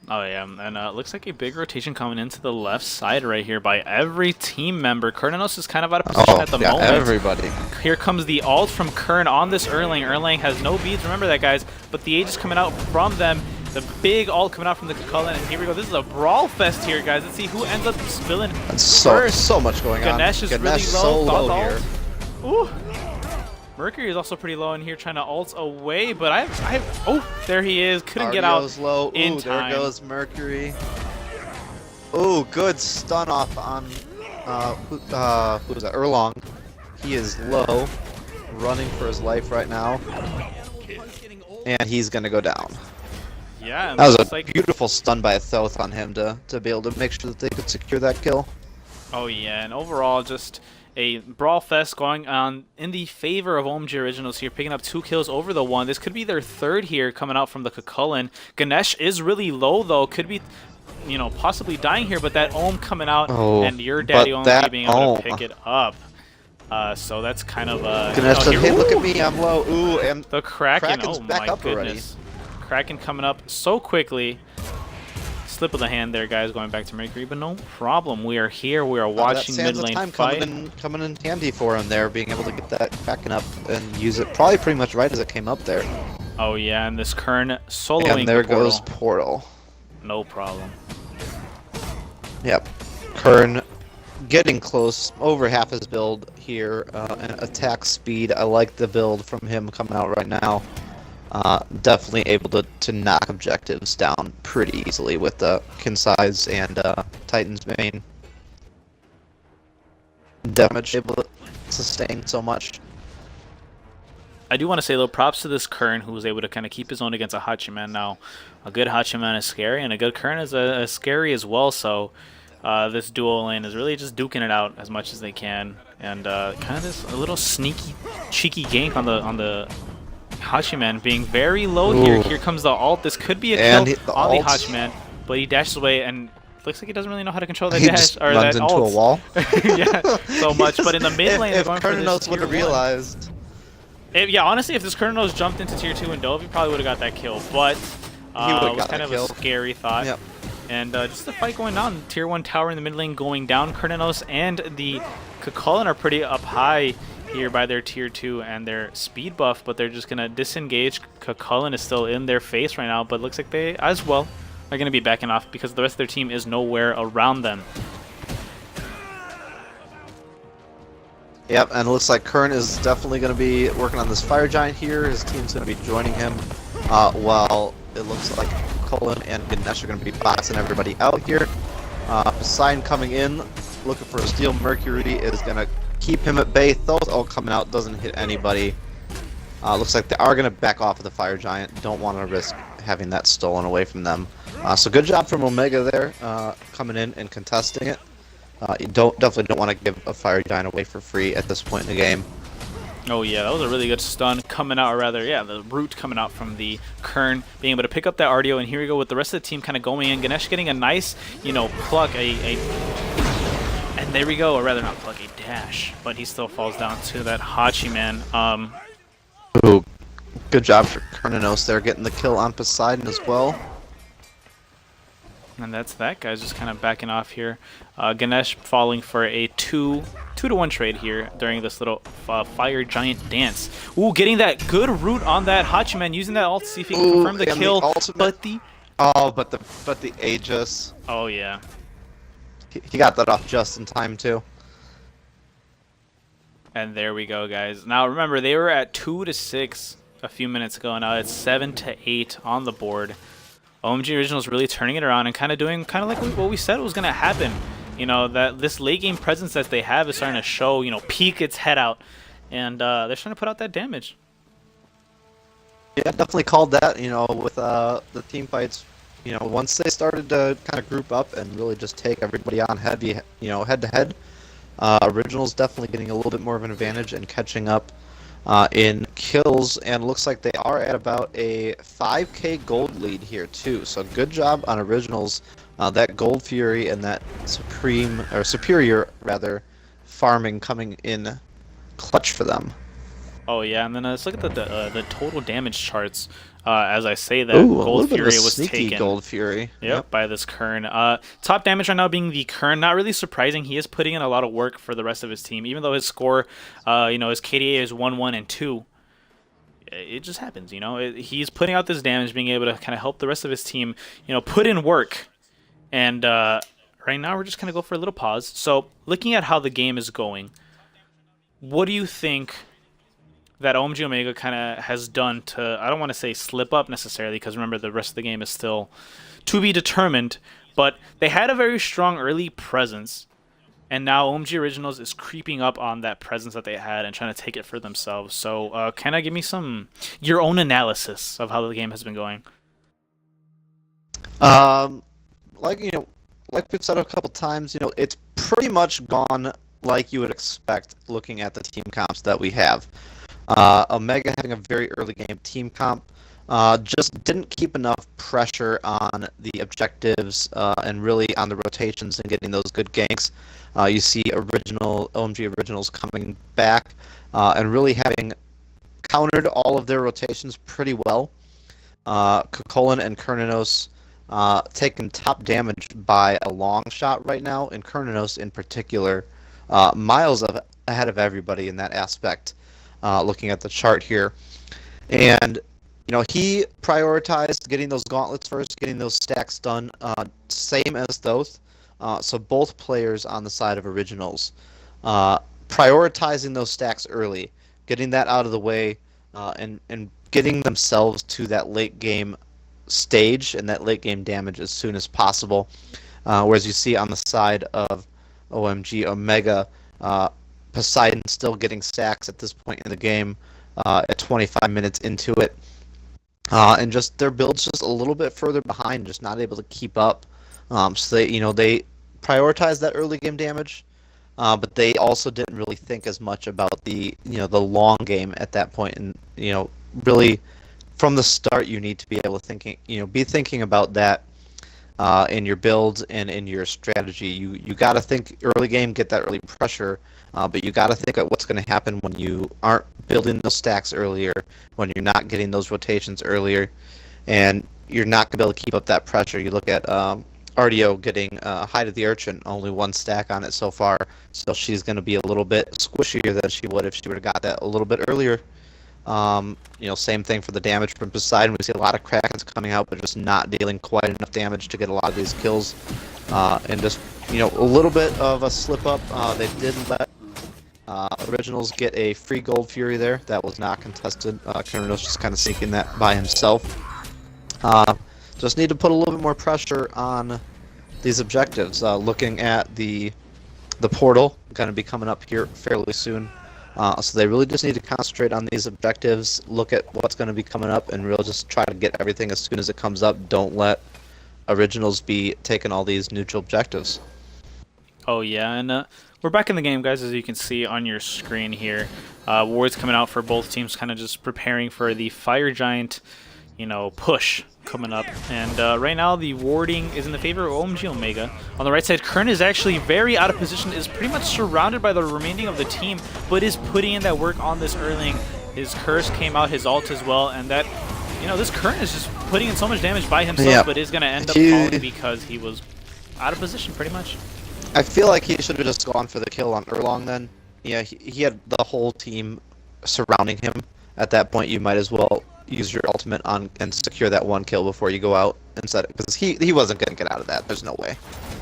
Oh yeah, and it looks like a big rotation coming into the left side right here by every team member. Kernanos is kind of out of position at the moment. Everybody. Here comes the ult from Kern on this Erlang. Erlang has no beads, remember that, guys, but the Aegis coming out from them. The big ult coming out from the Kukulkan, and here we go. This is a brawl fest here, guys. Let's see who ends up spilling first. So much going on. Ganesh is really low. So low here. Ooh. Mercury is also pretty low in here, trying to ult away, but oh, there he is. Couldn't get out low. in Ooh, time. There goes Mercury. Ooh, good stun off on who's that? Erlang. He is low, running for his life right now, and he's gonna go down. Yeah, and That was looks a like beautiful stun by a Thoth on him to be able to make sure that they could secure that kill. oh yeah, and overall just a brawl fest going on in the favor of OMG Originals here, picking up 2 kills over the 1. This could be their 3rd here coming out from the Kukulkan. Ganesh is really low though, could be, you know, possibly dying here, but that Ohm coming out and your daddy OMG being able to pick it up. So that's kind of Ganesh said, hey, look at me, I'm low. Ooh, and the Kraken. Kraken's Oh back my up goodness. Kraken coming up so quickly. Slip of the hand there, guys, going back to Mercury, but no problem. We are here. We are watching mid lane fight. Coming in handy for him there, being able to get that Kraken up and use it probably pretty much right as it came up there. Oh yeah, and this Kern soloing and there the portal. goes Portal. No problem. Yep. Kern getting close, over half his build here. And attack speed, I like the build from him coming out right now. Definitely able to knock objectives down pretty easily with the Kinsai's and Titan's main. Damage able to sustain so much. I do want to say, though, props to this Kern who was able to kind of keep his own against a Hachiman. Now, a good Hachiman is scary, and a good Kern is scary as well, so this duo lane is really just duking it out as much as they can. And kind of this a little sneaky, cheeky gank on the Hachiman being very low here. Here comes the ult. This could be a kill on the Hachiman, but he dashes away and looks like he doesn't really know how to control that dash or that ult. Runs into a wall. Yeah, so much. But in the mid lane, if they're going for this would have realized. Yeah, honestly, if this Kurnos jumped into tier 2 and dove, he probably would have got that kill. But it was kind of a scary thought. Yep. And just the fight going on. Tier 1 tower in the mid lane going down. Kurnos and the Kukulkan are pretty up high here by their tier 2 and their speed buff, but they're just going to disengage. Kukulkan is still in their face right now, but looks like they as well are going to be backing off because the rest of their team is nowhere around them. Yep, and it looks like Kern is definitely going to be working on this Fire Giant here. His team's going to be joining him, while it looks like Cullen and Ganesh are going to be boxing everybody out here. Poseidon coming in, looking for a Steel Mercury, is going to keep him at bay. Thoth coming out, doesn't hit anybody. Looks like they are going to back off of the Fire Giant. Don't want to risk having that stolen away from them. So good job from Omega there, coming in and contesting it. You definitely don't want to give a Fire Giant away for free at this point in the game. Oh yeah, that was a really good stun coming out, or rather, yeah, the root coming out from the Kern, being able to pick up that RDO, and here we go with the rest of the team kind of going in. Ganesh getting a nice, you know, pluck, and there we go, or rather not pluck, a dash, but he still falls down to that Hachiman. Ooh, good job for Kernanos there, getting the kill on Poseidon as well. And that's that, guys, just kind of backing off here. Ganesh falling for a 2-to-1 trade here during this little Fire Giant dance. Ooh, getting that good root on that Hachiman, using that ult to see if he can confirm the kill. But the Aegis. Oh yeah. He got that off just in time too. And there we go, guys. Now remember, they were at 2-to-6 a few minutes ago. Now it's 7-to-8 on the board. OMG Originals really turning it around and kind of doing like what we said was going to happen. You know, that this late game presence that they have is starting to show, you know, peek its head out. And they're trying to put out that damage. Yeah, definitely called that, you know, with the team fights. You know, once they started to kind of group up and really just take everybody on heavy, you know, head to head, Originals definitely getting a little bit more of an advantage and catching up in kills, and looks like they are at about a 5k gold lead here too. So good job on Originals. That Gold Fury and that Superior rather farming coming in clutch for them. Oh yeah, and then let's look at the total damage charts. As I say that, Ooh, Gold Fury was sneaky taken. Gold Fury. Yep, by this Kern. Top damage right now being the Kern. Not really surprising. He is putting in a lot of work for the rest of his team, even though his score, you know, his KDA is 1-1 and 2. It just happens, you know. He's putting out this damage, being able to kind of help the rest of his team, you know, put in work. And right now we're just going to go for a little pause. So looking at how the game is going, what do you think that OMG Omega kind of has done to, I don't want to say slip up necessarily, because remember the rest of the game is still to be determined, but they had a very strong early presence, and now OMG Originals is creeping up on that presence that they had and trying to take it for themselves. So kind of give me your own analysis of how the game has been going. Um, like like we've said a couple times, it's pretty much gone like you would expect looking at the team comps that we have. Omega having a very early game team comp just didn't keep enough pressure on the objectives and really on the rotations and getting those good ganks. You see OMG Originals coming back and really having countered all of their rotations pretty well. Kokolin and Kerninos taking top damage by a long shot right now, and Kerninos in particular, miles ahead of everybody in that aspect. Looking at the chart here, and he prioritized getting those gauntlets first, getting those stacks done, same as those. So both players on the side of Originals, prioritizing those stacks early, getting that out of the way, and getting themselves to that late game stage and that late game damage as soon as possible. Whereas you see on the side of OMG Omega, Poseidon still getting stacks at this point in the game, at 25 minutes into it. And just their build's just a little bit further behind, just not able to keep up. So they prioritize that early game damage, but they also didn't really think as much about the the long game at that point. And really from the start, you need to be able to be thinking about that in your build and in your strategy. You got to think early game, get that early pressure, but you got to think of what's going to happen when you aren't building those stacks earlier, when you're not getting those rotations earlier, and you're not going to be able to keep up that pressure. You look at RDO getting Hide of the Urchin, only one stack on it so far, so she's going to be a little bit squishier than she would if she would have got that a little bit earlier. Same thing for the damage from Poseidon. We see a lot of Krakens coming out, but just not dealing quite enough damage to get a lot of these kills. And just, a little bit of a slip up. They did let Originals get a free Gold Fury there. That was not contested. Kerninos just kind of sneaking that by himself. Just need to put a little bit more pressure on these objectives. Looking at the portal, going to be coming up here fairly soon. So they really just need to concentrate on these objectives, look at what's going to be coming up, and really just try to get everything as soon as it comes up. Don't let Originals be taking all these neutral objectives. Oh yeah, and we're back in the game, guys, as you can see on your screen here. Wards coming out for both teams, kind of just preparing for the Fire Giant, push coming up. And right now the warding is in the favor of OMG Omega. On the right side, Kern is actually very out of position, is pretty much surrounded by the remaining of the team, but is putting in that work on this Erling. His curse came out, his ult as well, and that, this Kern is just putting in so much damage by himself, but is going to end up falling because he was out of position pretty much. I feel like he should have just gone for the kill on Erlong then. Yeah, he had the whole team surrounding him. At that point, you might as well use your ultimate on and secure that one kill before you go out and set it, because he wasn't going to get out of that. There's no way.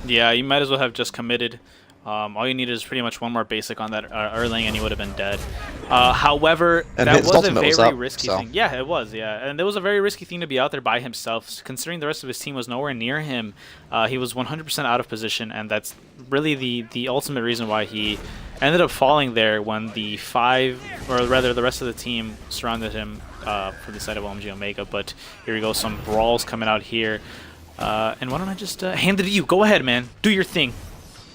Yeah, you might as well have just committed. All you needed is pretty much one more basic on that Erling, and you would have been dead. However, and that was a very risky thing. Yeah, it was. Yeah, and it was a very risky thing to be out there by himself, considering the rest of his team was nowhere near him. He was 100% out of position, and that's really the ultimate reason why he ended up falling there when the the rest of the team surrounded him for the side of OMG Omega. But here we go, some brawls coming out here. And why don't I just hand it to you? Go ahead, man. Do your thing.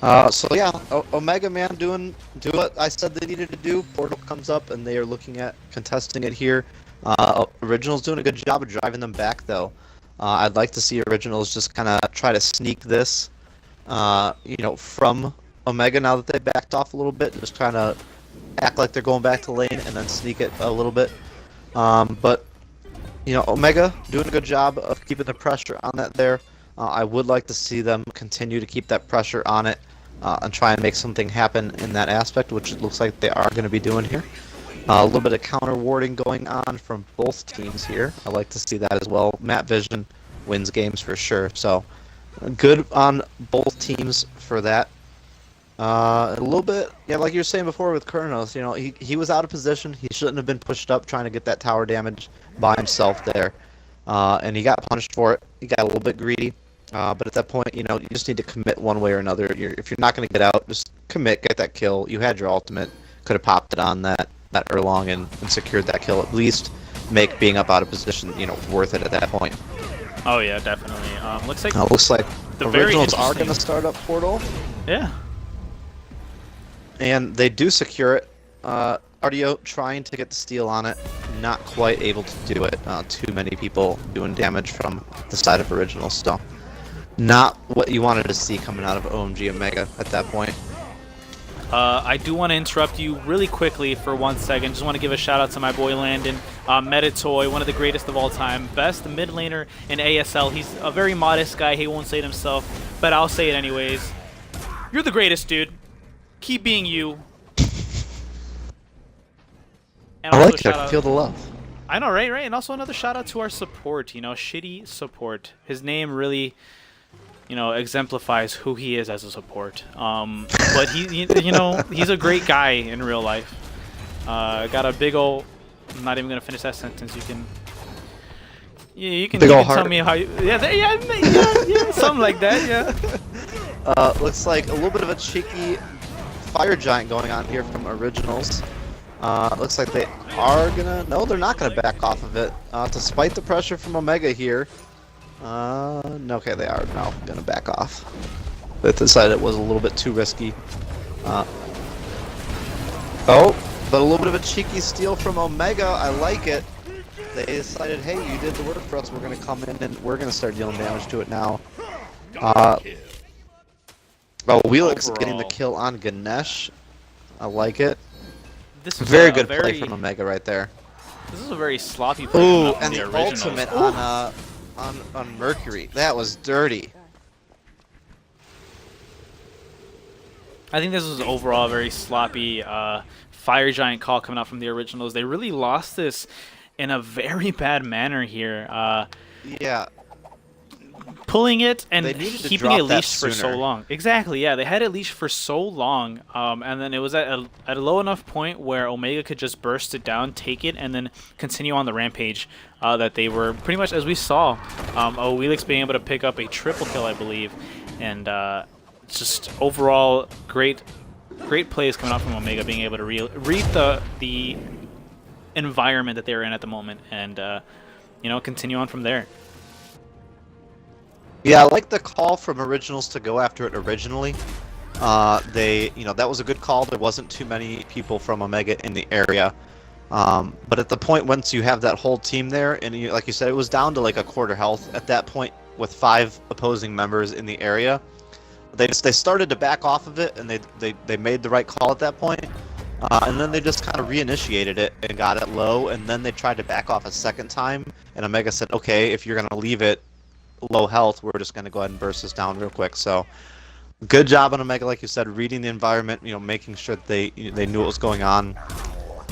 So yeah, Omega Man do what I said they needed to do. Portal comes up and they are looking at contesting it here. Originals doing a good job of driving them back though. I'd like to see Originals just kind of try to sneak this, from Omega now that they backed off a little bit. Just trying to act like they're going back to lane and then sneak it a little bit. But Omega doing a good job of keeping the pressure on that there. I would like to see them continue to keep that pressure on it and try and make something happen in that aspect, which it looks like they are going to be doing here. A little bit of counter warding going on from both teams here. I like to see that as well. Matt Vision wins games for sure, so good on both teams for that. A little bit, yeah, like you were saying before with Kernos, he was out of position. He shouldn't have been pushed up trying to get that tower damage by himself there, and he got punished for it. He got a little bit greedy. But at that point, you just need to commit one way or another. If you're not going to get out, just commit, get that kill. You had your ultimate, could have popped it on that Erlong and secured that kill. At least make being up out of position, worth it at that point. Oh yeah, definitely. Looks like the very Originals are interesting- going to start up Portal, Yeah. and they do secure it. Ardio trying to get the steal on it, not quite able to do it. Too many people doing damage from the side of Originals, so not what you wanted to see coming out of OMG Omega at that point. I do want to interrupt you really quickly for 1 second. Just want to give a shout out to my boy Landon, Metatoy, one of the greatest of all time, best mid laner in ASL. He's a very modest guy. He won't say it himself, but I'll say it anyways. You're the greatest, dude. Keep being you. And I also like it. I can feel the love. I know, right? And also another shout out to our support. You know, shitty support. His name really, you know, exemplifies who he is as a support. But you know, he's a great guy in real life. Got a big ol'. I'm not even gonna finish that sentence. You can. Yeah, you can tell me how. Yeah, something like that. Yeah. Looks like a little bit of a cheeky fire giant going on here from Originals. Looks like they are gonna. No, they're not gonna back off of it. Despite the pressure from Omega here. No, okay, they are now gonna back off. They decided it was a little bit too risky. Oh, but a little bit of a cheeky steal from Omega. I like it. They decided, hey, you did the work for us. We're gonna come in and we're gonna start dealing damage to it now. Oh, Wheelix getting the kill on Ganesh. I like it. This is Very good play from Omega right there. This is a very sloppy play. Ooh, and the ultimate on Mercury. That was dirty. I think this was overall a very sloppy fire giant call coming out from the Originals. They really lost this in a very bad manner here. Yeah. Pulling it and keeping it leashed for sooner. so long. Exactly, yeah. They had it leashed for so long, and then it was at a low enough point where Omega could just burst it down, take it, and then continue on the rampage that they were pretty much, as we saw, Wheelix being able to pick up a triple kill, I believe, and just overall great plays coming out from Omega, being able to read the environment that they were in at the moment, and you know, continue on from there. Yeah, I like the call from Originals to go after it originally. You know, that was a good call. There wasn't too many people from Omega in the area. But at the point once you have that whole team there, and like you said, it was down to like a quarter health at that point with 5 opposing members in the area. They started to back off of it, and they made the right call at that point. And then they just kind of reinitiated it and got it low, and then they tried to back off a second time, and Omega said, okay, if you're going to leave it low health, we're just going to go ahead and burst this down real quick. So good job on Omega, like you said, reading the environment, you know, making sure that they knew what was going on,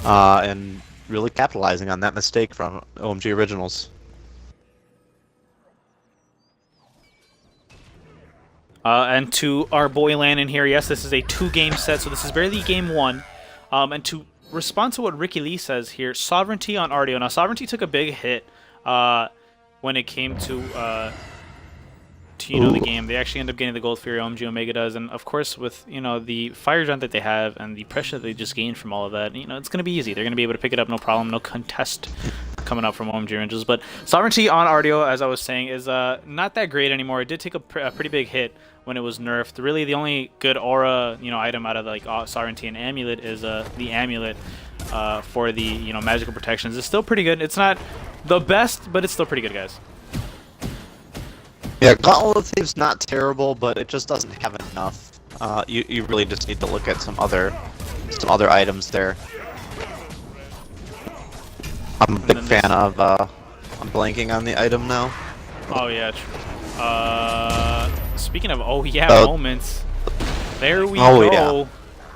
and really capitalizing on that mistake from OMG Originals. And to our boy Landon here, yes, this is a 2-game set, so this is barely game 1. And to respond to what Ricky Lee says here, Sovereignty on Ardio. Now, Sovereignty took a big hit when it came to you know, the game. They actually end up getting the Gold Fury, OMG Omega does, and of course with, you know, the fire giant that they have and the pressure that they just gained from all of that, you know, it's going to be easy. They're going to be able to pick it up, no problem, no contest coming up from OMG Rangers. But Sovereignty on Ardio, as I was saying, is not that great anymore. It did take a pretty big hit when it was nerfed. Really, the only good aura, you know, item out of like Sovereignty and Amulet is the Amulet for the, you know, magical protections. It's still pretty good. It's not the best, but it's still pretty good, guys. Yeah, Gauntlet of Thieves not terrible, but it just doesn't have enough. You really just need to look at some other items there. I'm a big fan of. I'm blanking on the item now. Oh yeah. Speaking of moments, there we go. Yeah.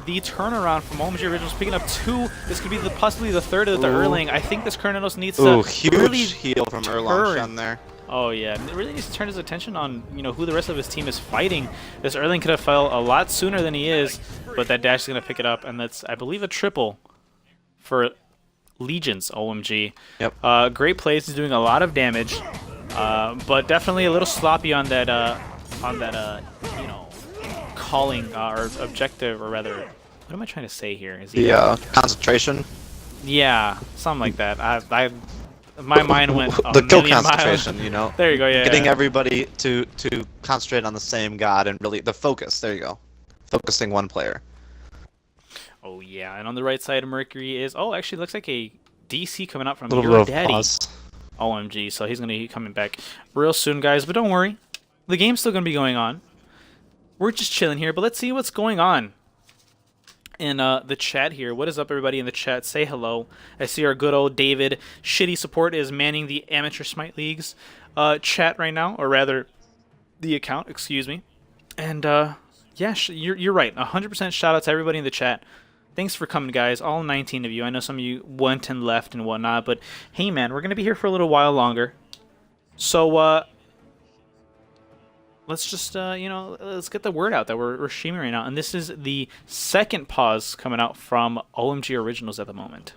The turnaround from OMG Originals picking up 2. This could be possibly the 3rd of the Erling. I think this Kernanos needs to huge really heal from Erlang there. Oh yeah, it really needs to turn his attention on, you know, who the rest of his team is fighting. This Erling could have fell a lot sooner than he is, but that dash is gonna pick it up, and that's, I believe, a triple for Legions OMG. Yep. Great plays. He's doing a lot of damage, but definitely a little sloppy on that you know, calling or objective, or rather, what am I trying to say here? Is he the concentration? Yeah, something like that. my mind went a the kill million concentration, miles. you know. There you go. Yeah. Getting yeah. everybody to concentrate on the same god and really the focus. There you go. Focusing one player. Oh yeah, and on the right side, Mercury is. Oh, actually, looks like a DC coming out from A little your bit of daddy. pause. OMG. So he's gonna be coming back real soon, guys. But don't worry, the game's still gonna be going on. We're just chilling here, but let's see what's going on in the chat here. What is up, everybody in the chat? Say hello. I see our good old David Shitty Support is manning the Amateur Smite League's chat right now, or rather, the account. Excuse me. And yeah, you're right. 100% shout out to everybody in the chat. Thanks for coming, guys. All 19 of you. I know some of you went and left and whatnot, but hey, man, we're gonna be here for a little while longer. So let's just let's get the word out that we're streaming right now. And this is the second pause coming out from OMG Originals at the moment.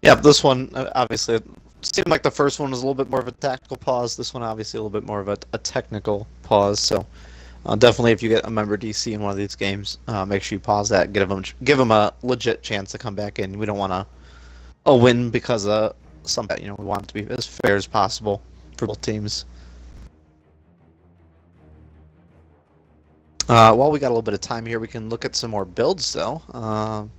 Yeah, this one obviously seemed like the first one was a little bit more of a tactical pause. This one obviously a little bit more of a technical pause. So definitely, if you get a member DC in one of these games, make sure you pause that. Give them a legit chance to come back in. We don't want a win because of some. We want it to be as fair as possible for both teams. While we got a little bit of time here, we can look at some more builds, though.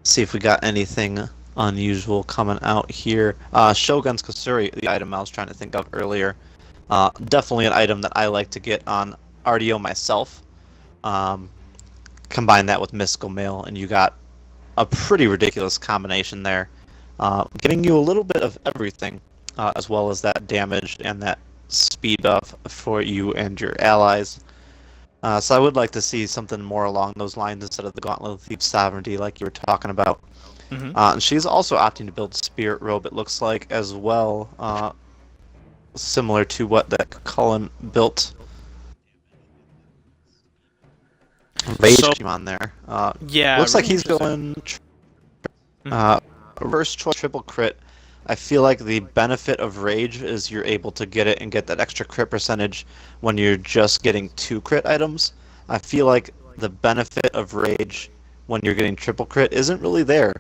See if we got anything unusual coming out here. Shogun's Kasuri, the item I was trying to think of earlier. Definitely an item that I like to get on RDO myself. Combine that with Mystical Mail, and you got a pretty ridiculous combination there. Getting you a little bit of everything, as well as that damage and that speed buff for you and your allies. So I would like to see something more along those lines instead of the Gauntlet of Thief's Sovereignty like you were talking about. Mm-hmm. And she's also opting to build Spirit Robe, it looks like, as well. Similar to what that Cullen built. Rage came on there. Yeah. Looks really like he's going reverse choice triple crit. I feel like the benefit of Rage is you're able to get it and get that extra crit percentage when you're just getting 2 crit items. I feel like the benefit of Rage when you're getting triple crit isn't really there.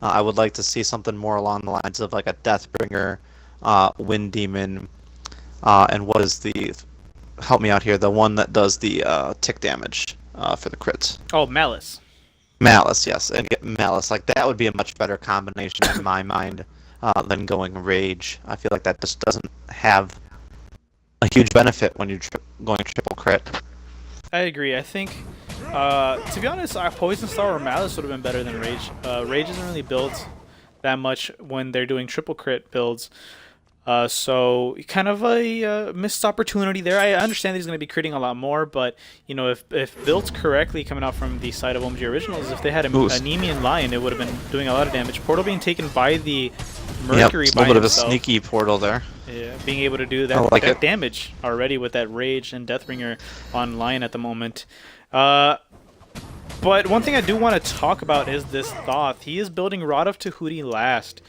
I would like to see something more along the lines of like a Deathbringer, Wind Demon, and what is the... Help me out here, the one that does the tick damage for the crits. Oh, Malice. Malice, yes. And get Malice. Like, that would be a much better combination in my mind than going Rage. I feel like that just doesn't have a huge benefit when you're going triple crit. I agree. I think, to be honest, Poison Star or Malice would have been better than Rage. Rage isn't really built that much when they're doing triple crit builds. So kind of a missed opportunity there. I understand that he's going to be critting a lot more, but if built correctly, coming out from the side of OMG Originals, if they had a Nemean Lion, it would have been doing a lot of damage. Portal being taken by the Mercury, a little bit of a sneaky portal there. Yeah, being able to do that, damage already with that Rage and Deathbringer on Lion at the moment. But one thing I do want to talk about is this Thoth. He is building Rod of Tahuti last.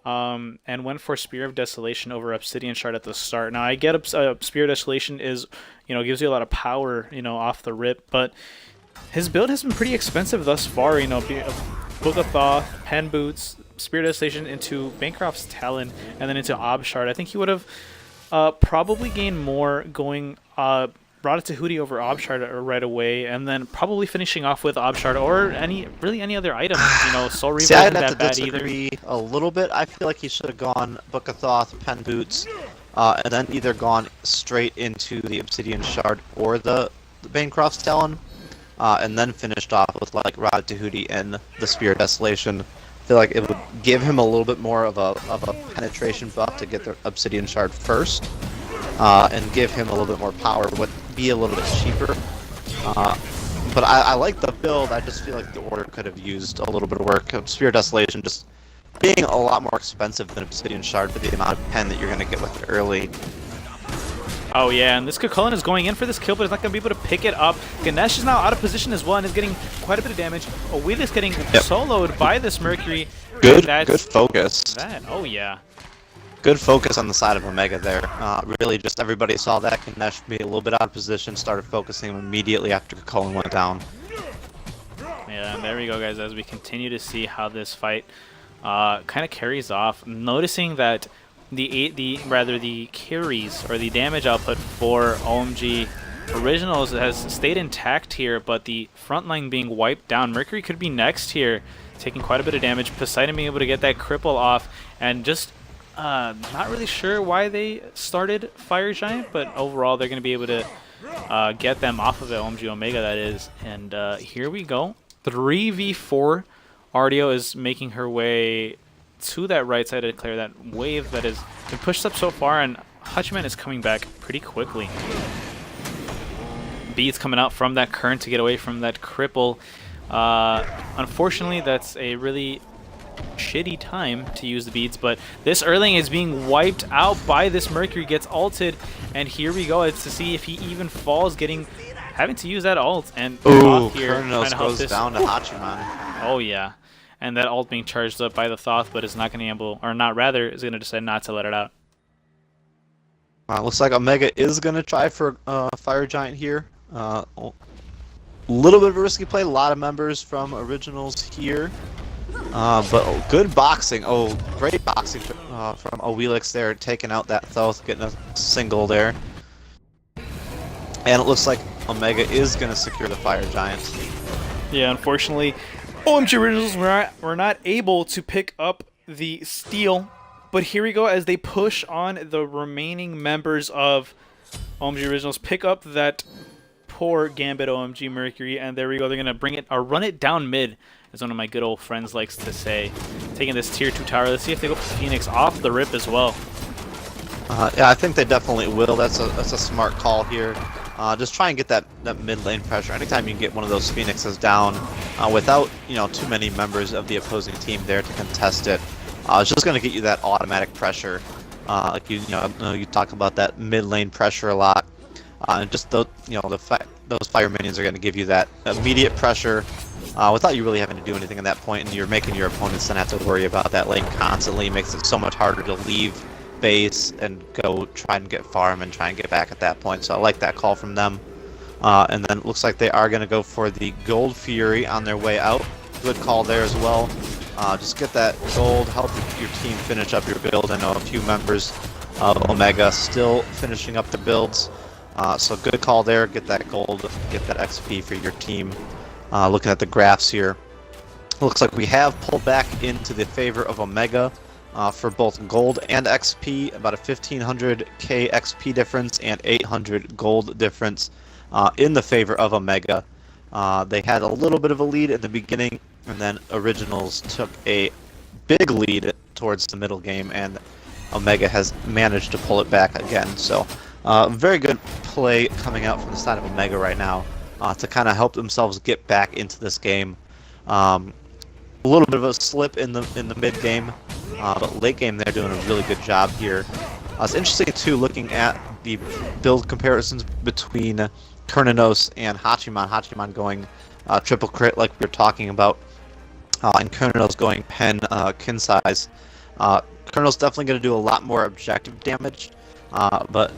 And went for Spear of Desolation over Obsidian Shard at the start. Now I get Spear of Desolation is, gives you a lot of power, off the rip, but his build has been pretty expensive thus far. Book of Thoth, Pen Boots, Spear of Desolation into Bancroft's Talon, and then into Ob Shard. I think he would have probably gained more going Rod of Tahuti over Ob Shard right away, and then probably finishing off with Ob Shard or any other item. Soul Reaver isn't that bad either. A little bit. I feel like he should have gone Book of Thoth, Pen Boots, and then either gone straight into the Obsidian Shard or the Bancroft's Talon, and then finished off with like Rod of Tahuti and the Spear of Desolation. I feel like it would give him a little bit more of a penetration buff to get the Obsidian Shard first. And give him a little bit more power, would be a little bit cheaper. But I like the build, I just feel like the order could have used a little bit of work. Spear of Desolation just being a lot more expensive than Obsidian Shard for the amount of pen that you're going to get with it early. Oh yeah, and this Kukulkan is going in for this kill, but is not going to be able to pick it up. Ganesh is now out of position as well and is getting quite a bit of damage. Owila is getting soloed by this Mercury. Good focus. Oh yeah. Good focus on the side of Omega there. Really just everybody saw that Ganesh be a little bit out of position, started focusing immediately after Kukulkan went down. Yeah, and there we go, guys, as we continue to see how this fight kind of carries off, noticing that the carries or the damage output for OMG Originals has stayed intact here, but the front line being wiped down. Mercury could be next here, taking quite a bit of damage. Poseidon being able to get that cripple off, and just not really sure why they started Fire Giant, but overall they're going to be able to get them off of it, OMG Omega that is. And here we go. 3v4. Ardio is making her way to that right side to clear that wave that has been pushed up so far, and Hachiman is coming back pretty quickly. Beads coming out from that current to get away from that cripple. Unfortunately, that's a really shitty time to use the beads, but this Erling is being wiped out by this Mercury, gets ulted, and here we go. It's to see if he even falls, having to use that ult, and ooh, here Kronos goes down to Hachiman. Oh yeah, and that ult being charged up by the Thoth, but is not going to be able, or not, rather is going to decide not to let it out. Looks like Omega is going to try for Fire Giant here. A little bit of a risky play, a lot of members from Originals here. But good boxing. Oh, great boxing from Owelix there, taking out that Thoth, getting a single there. And it looks like Omega is going to secure the Fire Giant. Yeah, unfortunately, OMG Originals were not able to pick up the steal. But here we go as they push on the remaining members of OMG Originals, pick up that poor Gambit OMG Mercury, and there we go. They're going to bring it, or run it down mid, as one of my good old friends likes to say. Taking this tier 2 tower. Let's see if they go for Phoenix off the rip as well. Yeah, I think they definitely will. That's a smart call here. Just try and get that mid lane pressure. Anytime you can get one of those Phoenixes down without too many members of the opposing team there to contest it, it's just going to get you that automatic pressure. Like you talk about that mid lane pressure a lot, and just those fire minions are going to give you that immediate pressure without you really having to do anything at that point, and you're making your opponents then have to worry about that lane constantly. It makes it so much harder to leave base and go try and get farm and try and get back at that point. So I like that call from them. And then it looks like they are going to go for the Gold Fury on their way out. Good call there as well. Just get that gold, help your team finish up your build. I know a few members of Omega still finishing up the builds. So good call there, get that gold, get that XP for your team. Looking at the graphs here, looks like we have pulled back into the favor of Omega for both gold and XP, about a 1500k XP difference and 800 gold difference in the favor of Omega. They had a little bit of a lead in the beginning, and then Originals took a big lead towards the middle game, and Omega has managed to pull it back again. So very good play coming out from the side of Omega right now to kind of help themselves get back into this game. A little bit of a slip in the mid game, but late game they're doing a really good job here. It's interesting too, looking at the build comparisons between Kernanos and Hachiman. Hachiman going triple crit like we were talking about, and Kernanos going pen kin size. Kernanos definitely going to do a lot more objective damage, but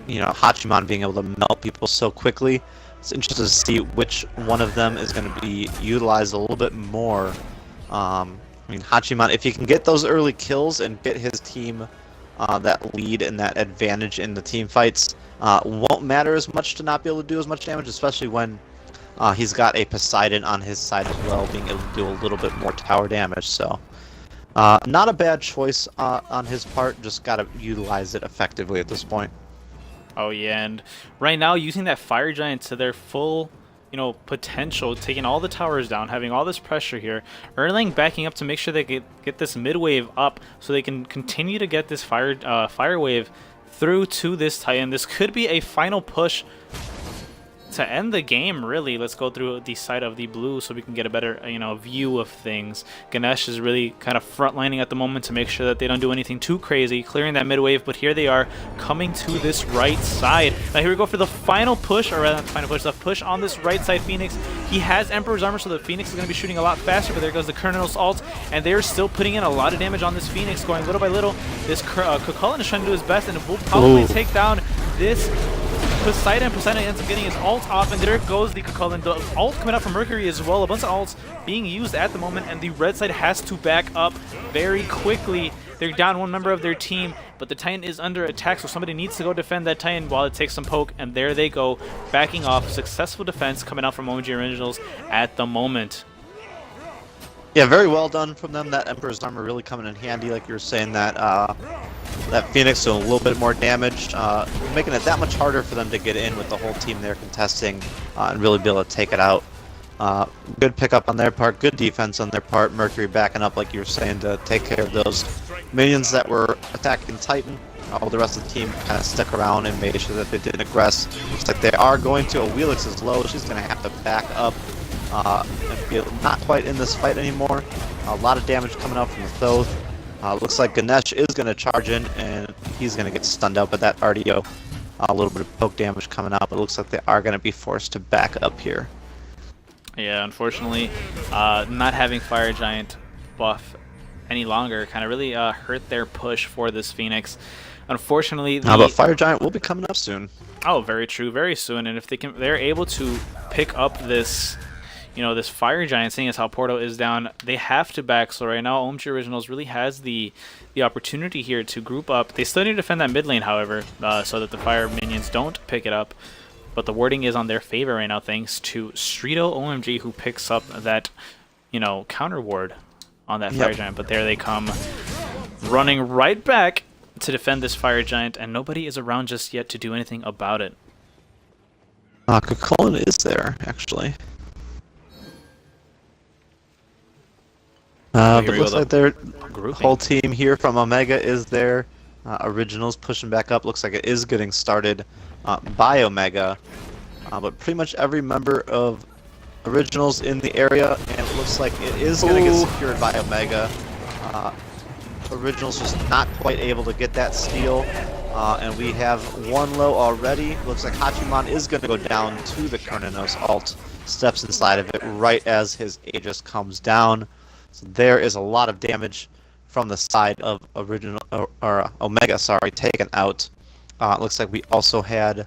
Hachiman being able to melt people so quickly. It's interesting to see which one of them is going to be utilized a little bit more. I mean, Hachiman, if he can get those early kills and get his team that lead and that advantage in the team fights, won't matter as much to not be able to do as much damage, especially when he's got a Poseidon on his side as well, being able to do a little bit more tower damage. So, not a bad choice on his part, just got to utilize it effectively at this point. Oh yeah, and right now using that Fire Giant to their full, potential, taking all the towers down, having all this pressure here. Erling backing up to make sure they get this mid wave up, so they can continue to get this fire wave through to this Titan. This could be a final push to end the game, really. Let's go through the side of the blue so we can get a better view of things. Ganesh is really kind of frontlining at the moment to make sure that they don't do anything too crazy, clearing that mid wave, but here they are coming to this right side. Now here we go for the final push, or rather not the final push, the push on this right side. Phoenix, he has Emperor's Armor, so the Phoenix is going to be shooting a lot faster, but there goes the Kernanos ult, and they're still putting in a lot of damage on this Phoenix, going little by little. This Kukulin is trying to do his best, and will probably take down this Poseidon. Poseidon ends up getting his ult off, and there goes the Cucullin. The ult coming out from Mercury as well. A bunch of ults being used at the moment, and the red side has to back up very quickly. They're down one member of their team, but the Titan is under attack, so somebody needs to go defend that Titan while it takes some poke, and there they go, backing off. Successful defense coming out from OMG Originals at the moment. Yeah, very well done from them. That Emperor's Armor really coming in handy, like you were saying, that that Phoenix doing a little bit more damage, making it that much harder for them to get in with the whole team there contesting and really be able to take it out. Good pickup on their part, good defense on their part. Mercury backing up, like you were saying, to take care of those minions that were attacking Titan. All the rest of the team kind of stuck around and made sure that they didn't aggress. Looks like they are going to. Wheelix is low. She's going to have to back up and be not quite in this fight anymore. A lot of damage coming out from the Thoth. Looks like Ganesh is going to charge in, and he's going to get stunned out by that RDO. A little bit of poke damage coming out, but it looks like they are going to be forced to back up here. Yeah, unfortunately, not having Fire Giant buff any longer kind of really hurt their push for this Phoenix. Unfortunately, but Fire Giant will be coming up soon. Oh, very true, very soon. And if they're able to pick up this, this Fire Giant, seeing as how Porto is down, they have to back. So right now, OMG Originals really has the opportunity here to group up. They still need to defend that mid lane, however, so that the Fire minions don't pick it up. But the wording is on their favor right now, thanks to Streeto OMG, who picks up that, counter ward on that Fire Giant. But there they come, running right back to defend this Fire Giant, and nobody is around just yet to do anything about it. Cucullin is there, actually. But looks like their whole team here from Omega is there. Originals pushing back up. Looks like it is getting started by Omega. But pretty much every member of Originals in the area, and it looks like it is going to get secured by Omega. Originals just not quite able to get that steal. And we have one low already. Looks like Hachiman is going to go down to the Kernanos ult. Steps inside of it right as his Aegis comes down. So there is a lot of damage from the side of Omega, taken out. It looks like we also had,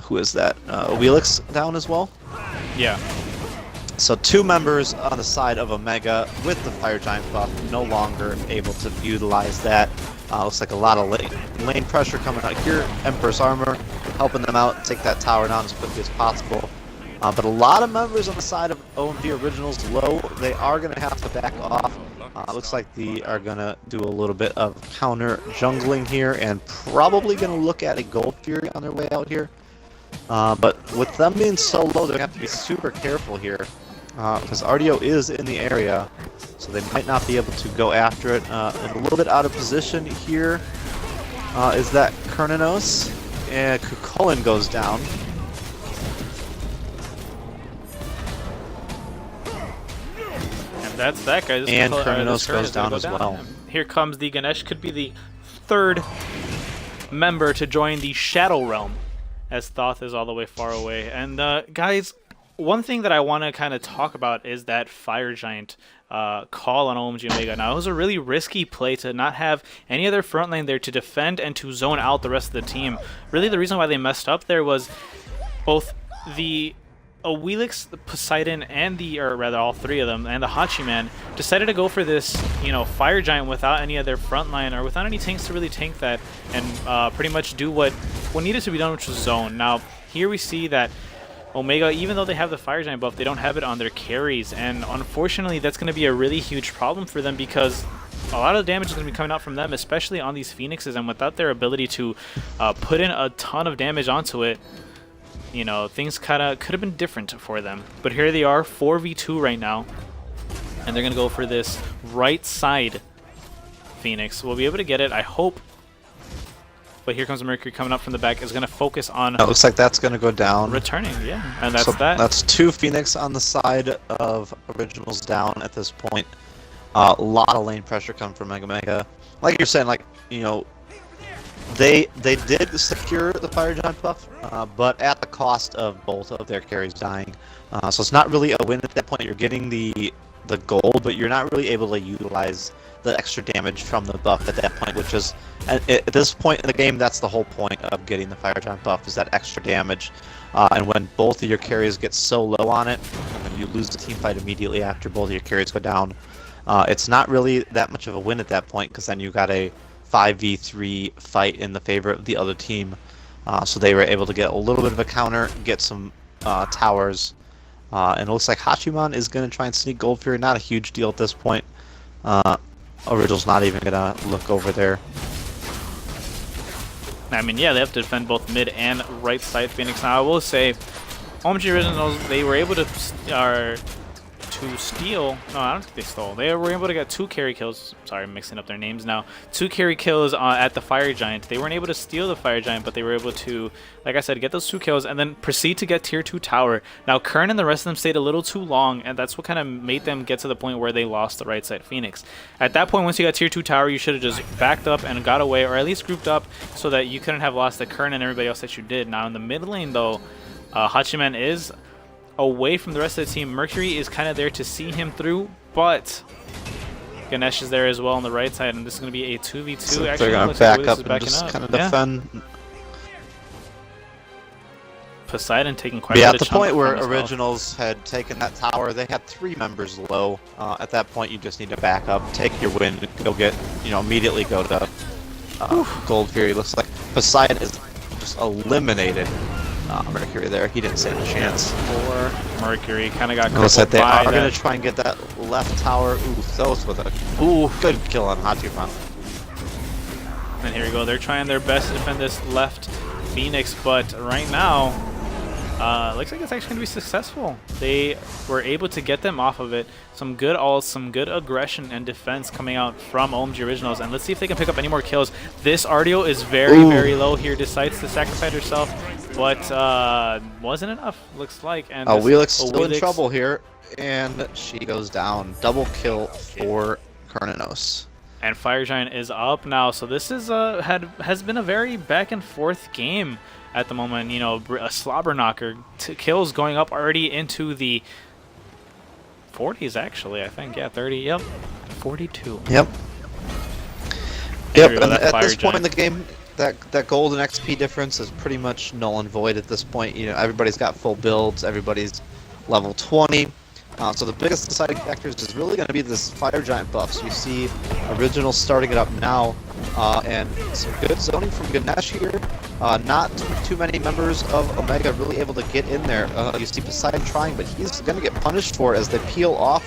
who is that? Wheelix down as well? Yeah. So 2 members on the side of Omega with the Fire Giant buff, no longer able to utilize that. Looks like a lot of lane pressure coming out here. Emperor's Armor helping them out, take that tower down as quickly as possible. But a lot of members on the side of OMG Originals low. They are going to have to back off. Looks like they are going to do a little bit of counter jungling here and probably going to look at a Gold Fury on their way out here. But with them being so low, they're going to have to be super careful here. Because RDO is in the area, so they might not be able to go after it. And a little bit out of position here is that Kernanos, and Cucullin goes down. And that's that guy. And Kernanos goes down as well. Here comes the Ganesh, could be the 3rd member to join the Shadow Realm, as Thoth is all the way far away. And guys, one thing that I want to kind of talk about is that Fire Giant call on OMG Omega. Now, it was a really risky play to not have any other front lane there to defend and to zone out the rest of the team. Really, the reason why they messed up there was both the Wheelix, the Poseidon, and all 3 of them, and the Hachiman decided to go for this, Fire Giant without any other front line or without any tanks to really tank that and pretty much do what needed to be done, which was zone. Now, here we see that Omega, even though they have the Fire Giant buff, they don't have it on their carries, and unfortunately that's going to be a really huge problem for them because a lot of the damage is going to be coming out from them, especially on these Phoenixes, and without their ability to put in a ton of damage onto it, things kind of could have been different for them. But here they are, 4v2 right now, and they're going to go for this right side Phoenix. We'll be able to get it, I hope. But here comes Mercury coming up from the back. Is going to focus on. It looks like that's going to go down. Returning, yeah, and that's so that. That's 2 Phoenix on the side of Originals down at this point. A lot of lane pressure coming from Omega. Like you're saying, they did secure the Fire Giant buff, but at the cost of both of their carries dying. So it's not really a win at that point. You're getting the gold, but you're not really able to utilize the extra damage from the buff at that point, which is at this point in the game, that's the whole point of getting the Fire Giant buff, is that extra damage. And when both of your carries get so low on it, and then you lose the team fight immediately after both of your carries go down, it's not really that much of a win at that point, because then you got a 5v3 fight in the favor of the other team. So they were able to get a little bit of a counter, get some towers, and it looks like Hachiman is going to try and sneak Gold Fury. Not a huge deal at this point. Original's not even going to look over there. I mean, yeah, they have to defend both mid and right side Phoenix. Now, I will say, OMG Originals, they were able to steal. No, I don't think they stole. They were able to get 2 carry kills. Sorry, I'm mixing up their names now. 2 carry kills at the Fire Giant. They weren't able to steal the Fire Giant, but they were able to, like I said, get those 2 kills and then proceed to get tier 2 tower. Now, Kern and the rest of them stayed a little too long, and that's what kind of made them get to the point where they lost the right side Phoenix. At that point, once you got tier 2 tower, you should have just backed up and got away, or at least grouped up so that you couldn't have lost the Kern and everybody else that you did. Now, in the mid lane, though, Hachiman is away from the rest of the team. Mercury is kind of there to see him through, but Ganesh is there as well on the right side, and this is going to be a 2v2. So actually, they're going to back up and just kind of defend. Poseidon taking quite a Yeah, bit at of the point where chunk from Originals had taken that tower, they had 3 members low. At that point, you just need to back up, take your win, go get, immediately go to Gold Fury. Looks like Poseidon is just eliminated. Mercury there. He didn't stand a chance. For Mercury, kind of got Looks like crippled they by are going that. to try and get that left tower. Ooh, Thos with a good kill on Hachiman. And here we go. They're trying their best to defend this left Phoenix, but right now, looks like it's actually going to be successful. They were able to get them off of it. Some good ults, some good aggression and defense coming out from OMG Originals. And let's see if they can pick up any more kills. This Ardio is very, very low here. Decides to sacrifice herself, but wasn't enough, looks like. And Wheelix still in trouble here, and she goes down. Double kill for Kernanos. And Fire Giant is up now. So this is has been a very back and forth game at the moment. A slobber knocker. Kills going up already into the 40s, actually, I think. Yeah, 30. Yep. 42. Yep. Yep. And at this point in the game, that golden XP difference is pretty much null and void at this point. Everybody's got full builds. Everybody's level 20. So the biggest deciding factors is really going to be this Fire Giant buffs. You see Original starting it up now, and some good zoning from Ganesh here. Not too many members of Omega really able to get in there. You see Poseidon trying, but he's going to get punished for it as they peel off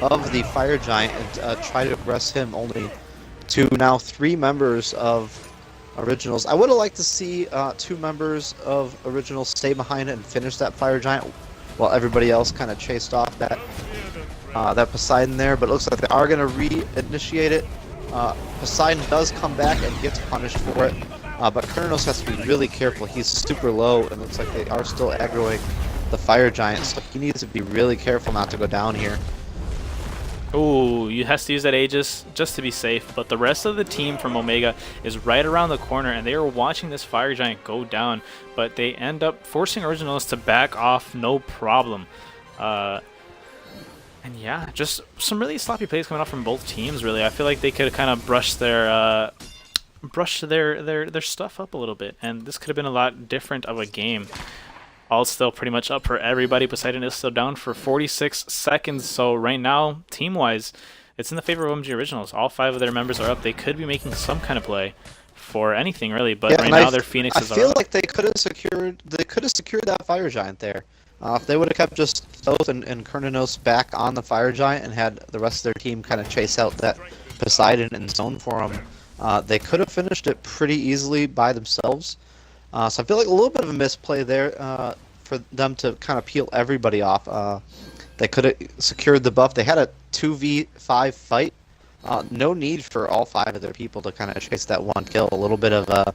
of the Fire Giant and try to aggress him. Only 2, now 3 members of Originals. I would have liked to see 2 members of Originals stay behind and finish that Fire Giant, while everybody else kind of chased off that Poseidon there, but it looks like they are going to re-initiate it. Poseidon does come back and gets punished for it, but Kernos has to be really careful. He's super low, and it looks like they are still aggroing the Fire Giant, so he needs to be really careful not to go down here. Ooh, you has to use that Aegis just to be safe, but the rest of the team from Omega is right around the corner, and they are watching this Fire Giant go down, but they end up forcing Originals to back off no problem. And yeah, just some really sloppy plays coming off from both teams, really. I feel like they could kind of brush their stuff up a little bit, and this could have been a lot different of a game. All still pretty much up for everybody. Poseidon is still down for 46 seconds. So right now, team-wise, it's in the favor of OMG Originals. All 5 of their members are up. They could be making some kind of play for anything, really. But right now, their Phoenixes are up. I feel like they could have secured that Fire Giant there. If they would have kept just Thoth and Kernanos back on the Fire Giant and had the rest of their team kind of chase out that Poseidon and zone for them, they could have finished it pretty easily by themselves. So I feel like a little bit of a misplay there for them to kind of peel everybody off. They could have secured the buff. They had a 2v5 fight. No need for all 5 of their people to kind of chase that one kill. A little bit of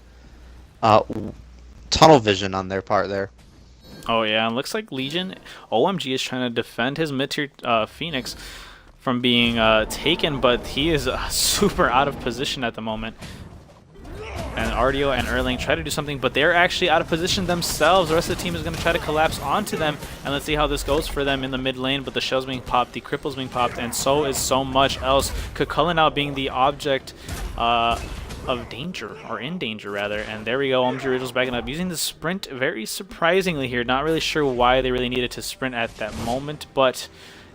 tunnel vision on their part there. Oh yeah, and looks like Legion OMG is trying to defend his mid-tier Phoenix from being taken, but he is super out of position at the moment. And Ardio and Erling try to do something, but they're actually out of position themselves. The rest of the team is going to try to collapse onto them, and let's see how this goes for them in the mid lane. But the shell's being popped, the cripple's being popped, and so is so much else. Kakula now being the object of danger, or in danger rather, and there we go. OMG Originals backing up, using the sprint very surprisingly here. Not really sure why they really needed to sprint at that moment, but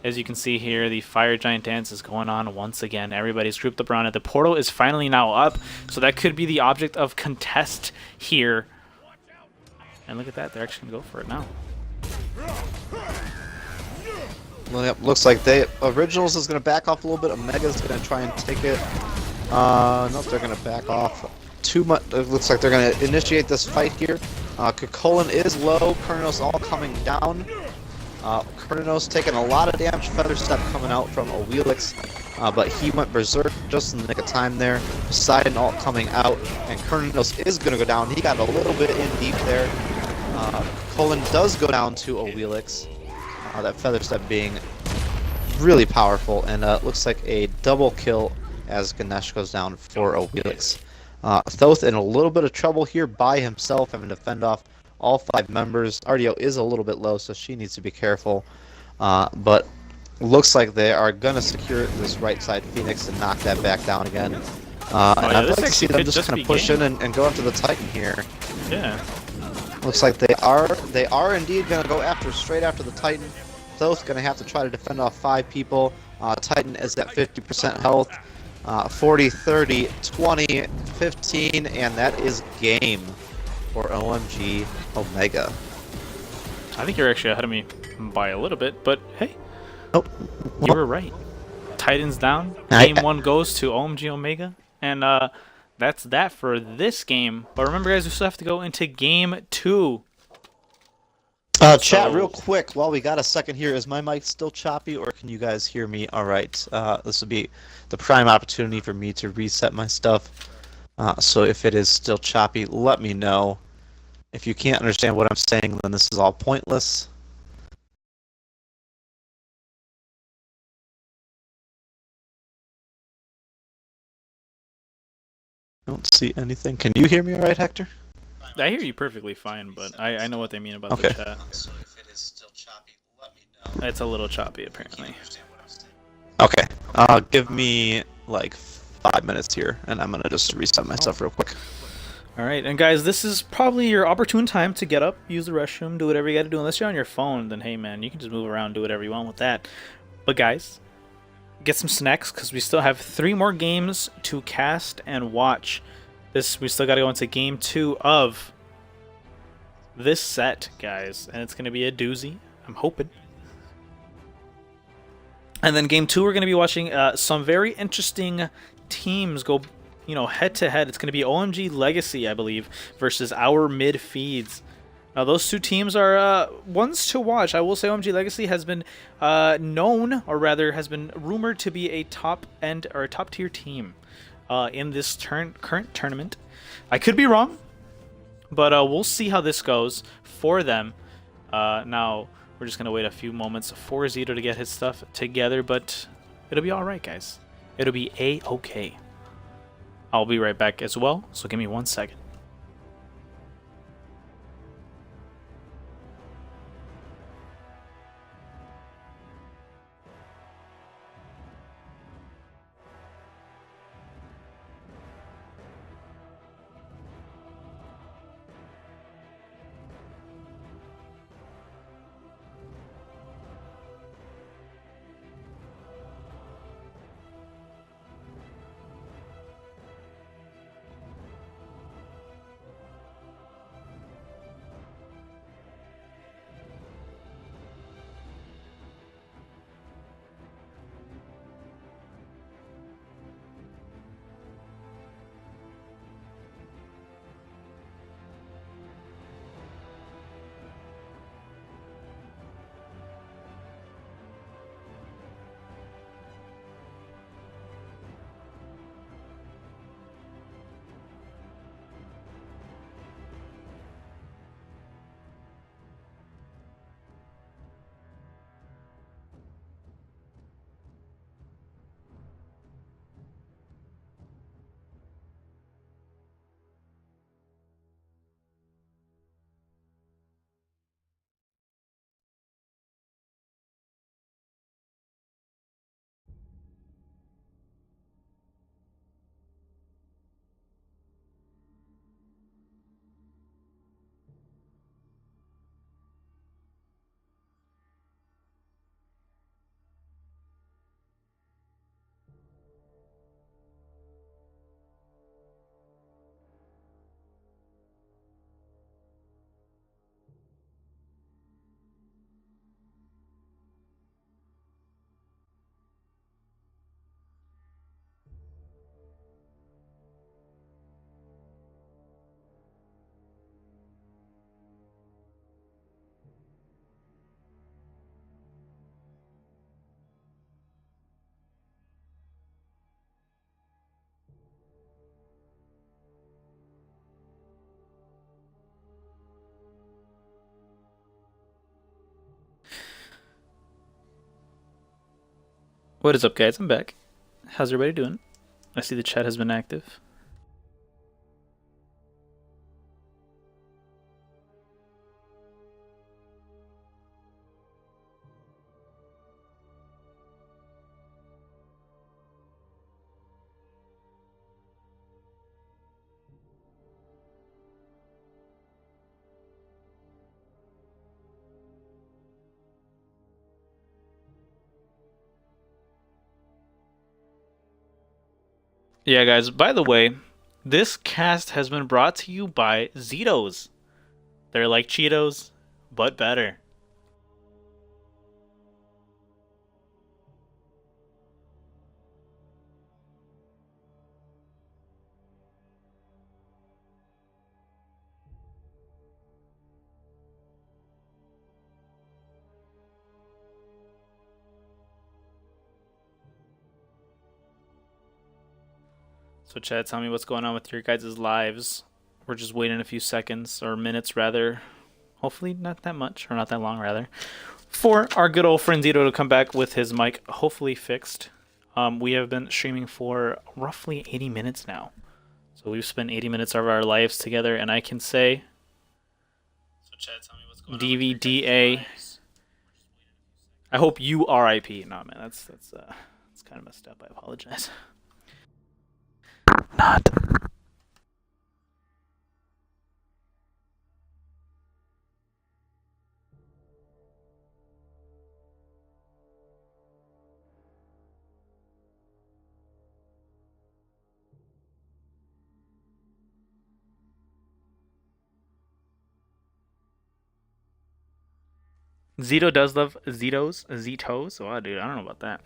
as you can see here, the Fire Giant dance is going on once again. Everybody's grouped up around it. The portal is finally now up, so that could be the object of contest here. And look at that, they're actually going to go for it now. Well, yep, looks like Originals is going to back off a little bit. Omega's going to try and take it. Nope, they're going to back off too much. It looks like they're going to initiate this fight here. Kokolin is low. Kurnos all coming down. Kurnos taking a lot of damage. Feather Step coming out from Awelix, but he went berserk just in the nick of time there. Poseidon all coming out, and Kurnos is going to go down. He got a little bit in deep there. Kokolin does go down to Awelix. That Feather Step being really powerful, and looks like a double kill as Ganesh goes down for Awelix. Thoth in a little bit of trouble here by himself, having to fend off all 5 members. Ardio is a little bit low, so she needs to be careful. But looks like they are going to secure this right side Phoenix and knock that back down again. And I'd like to see them just kind of push in and go after the Titan here. Yeah. Looks like they are indeed going to go straight after the Titan. Thoth going to have to try to defend off 5 people. Titan is at 50% health. 40, 30, 20, 15, and that is game for OMG Omega. I think you're actually ahead of me by a little bit, but hey, nope. You were right. Titans down. Game 1 goes to OMG Omega, and that's that for this game. But remember, guys, we still have to go into Game 2. Chat real quick while we got a second here. Is my mic still choppy, or can you guys hear me all right? This will be the prime opportunity for me to reset my stuff. So if it is still choppy, let me know. If you can't understand what I'm saying, then this is all pointless. I don't see anything. Can you hear me all right, Hector? I hear you perfectly fine, but I know what they mean about the chat. So if it is still choppy, let me know. It's a little choppy, apparently. Okay. Give me like 5 minutes here, and I'm gonna just reset myself real quick. All right, and guys, this is probably your opportune time to get up, use the restroom, do whatever you got to do. Unless you're on your phone, then hey, man, you can just move around, do whatever you want with that. But guys, get some snacks because we still have 3 more games to cast and watch. We still got to go into Game 2 of this set, guys, and it's going to be a doozy. I'm hoping. And then Game 2, we're going to be watching some very interesting teams go, head to head. It's going to be OMG Legacy, I believe, versus our mid feeds. Now, those 2 teams are ones to watch. I will say OMG Legacy has been known, or rather, has been rumored to be a top end or a top tier team in this current tournament. I could be wrong, but we'll see how this goes for them. Now, we're just going to wait a few moments for Zito to get his stuff together, but it'll be alright, guys. It'll be A-okay. I'll be right back as well, so give me 1 second. What is up, guys? I'm back. How's everybody doing? I see the chat has been active. Yeah, guys, by the way, this cast has been brought to you by Zetos. They're like Cheetos, but better. So, chat, tell me what's going on with your guys' lives. We're just waiting a few seconds, or minutes rather. Hopefully not that much, or not that long rather, for our good old friend Zito to come back with his mic hopefully fixed. We have been streaming for roughly 80 minutes now. So we've spent 80 minutes of our lives together, and I can say, so Chad, tell me what's going DVDA. I hope you RIP. No, man, that's kind of messed up. I apologize. Not. Zito does love Zetos. Zetos? Oh, dude, I don't know about that.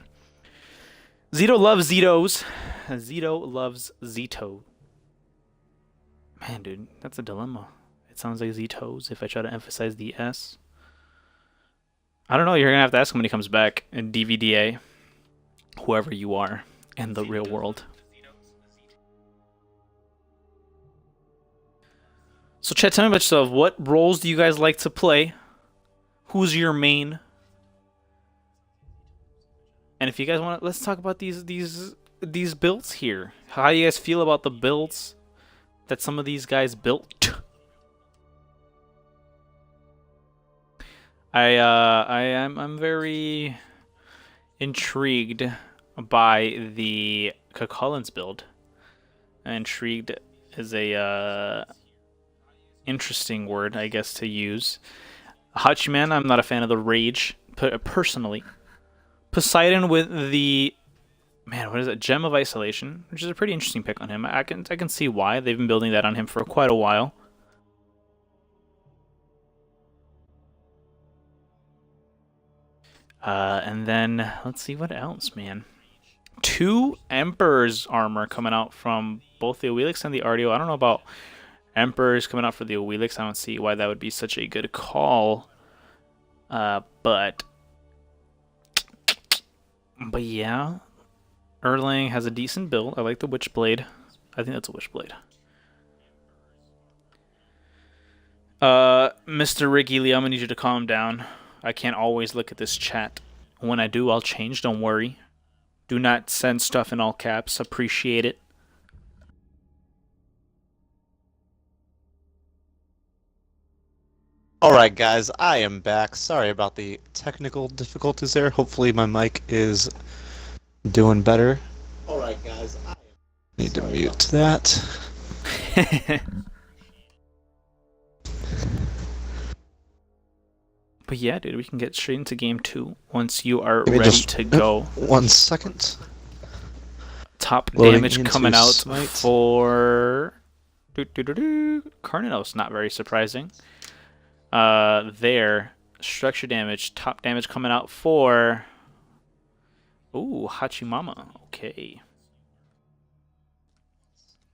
Zito loves Zetos. Zito loves Zito. Man, dude, that's a dilemma. It sounds like Zetos if I try to emphasize the S. I don't know. You're going to have to ask him when he comes back in DVDA. Whoever you are in the real world. So, chat, tell me about yourself. What roles do you guys like to play? Who's your main? And if you guys want to, let's talk about these builds here. How do you guys feel about the builds that some of these guys built? I'm very intrigued by the Collins build. Intrigued is a interesting word, I guess, to use. Hachiman, I'm not a fan of the Rage, personally. Poseidon with the, man, what is it? Gem of Isolation, which is a pretty interesting pick on him. I can see why. They've been building that on him for quite a while. And then, let's see what else, man. 2 Emperor's armor coming out from both the Oelix and the Artio. I don't know about Emperor's coming out for the Oelix. I don't see why that would be such a good call. But yeah, Erlang has a decent build. I like the Witchblade. I think that's a Witchblade. Mr. Ricky Lee, I'm gonna need you to calm down. I can't always look at this chat. When I do, I'll change. Don't worry. Do not send stuff in all caps. Appreciate it. Alright guys, I am back. Sorry about the technical difficulties there. Hopefully my mic is doing better. Alright guys, I need to mute that. But yeah, dude, we can get straight into game 2 once you are ready to go. 1 second. Top damage coming out for Carninos, not very surprising. There, structure damage, top damage coming out for Hachimama. Okay.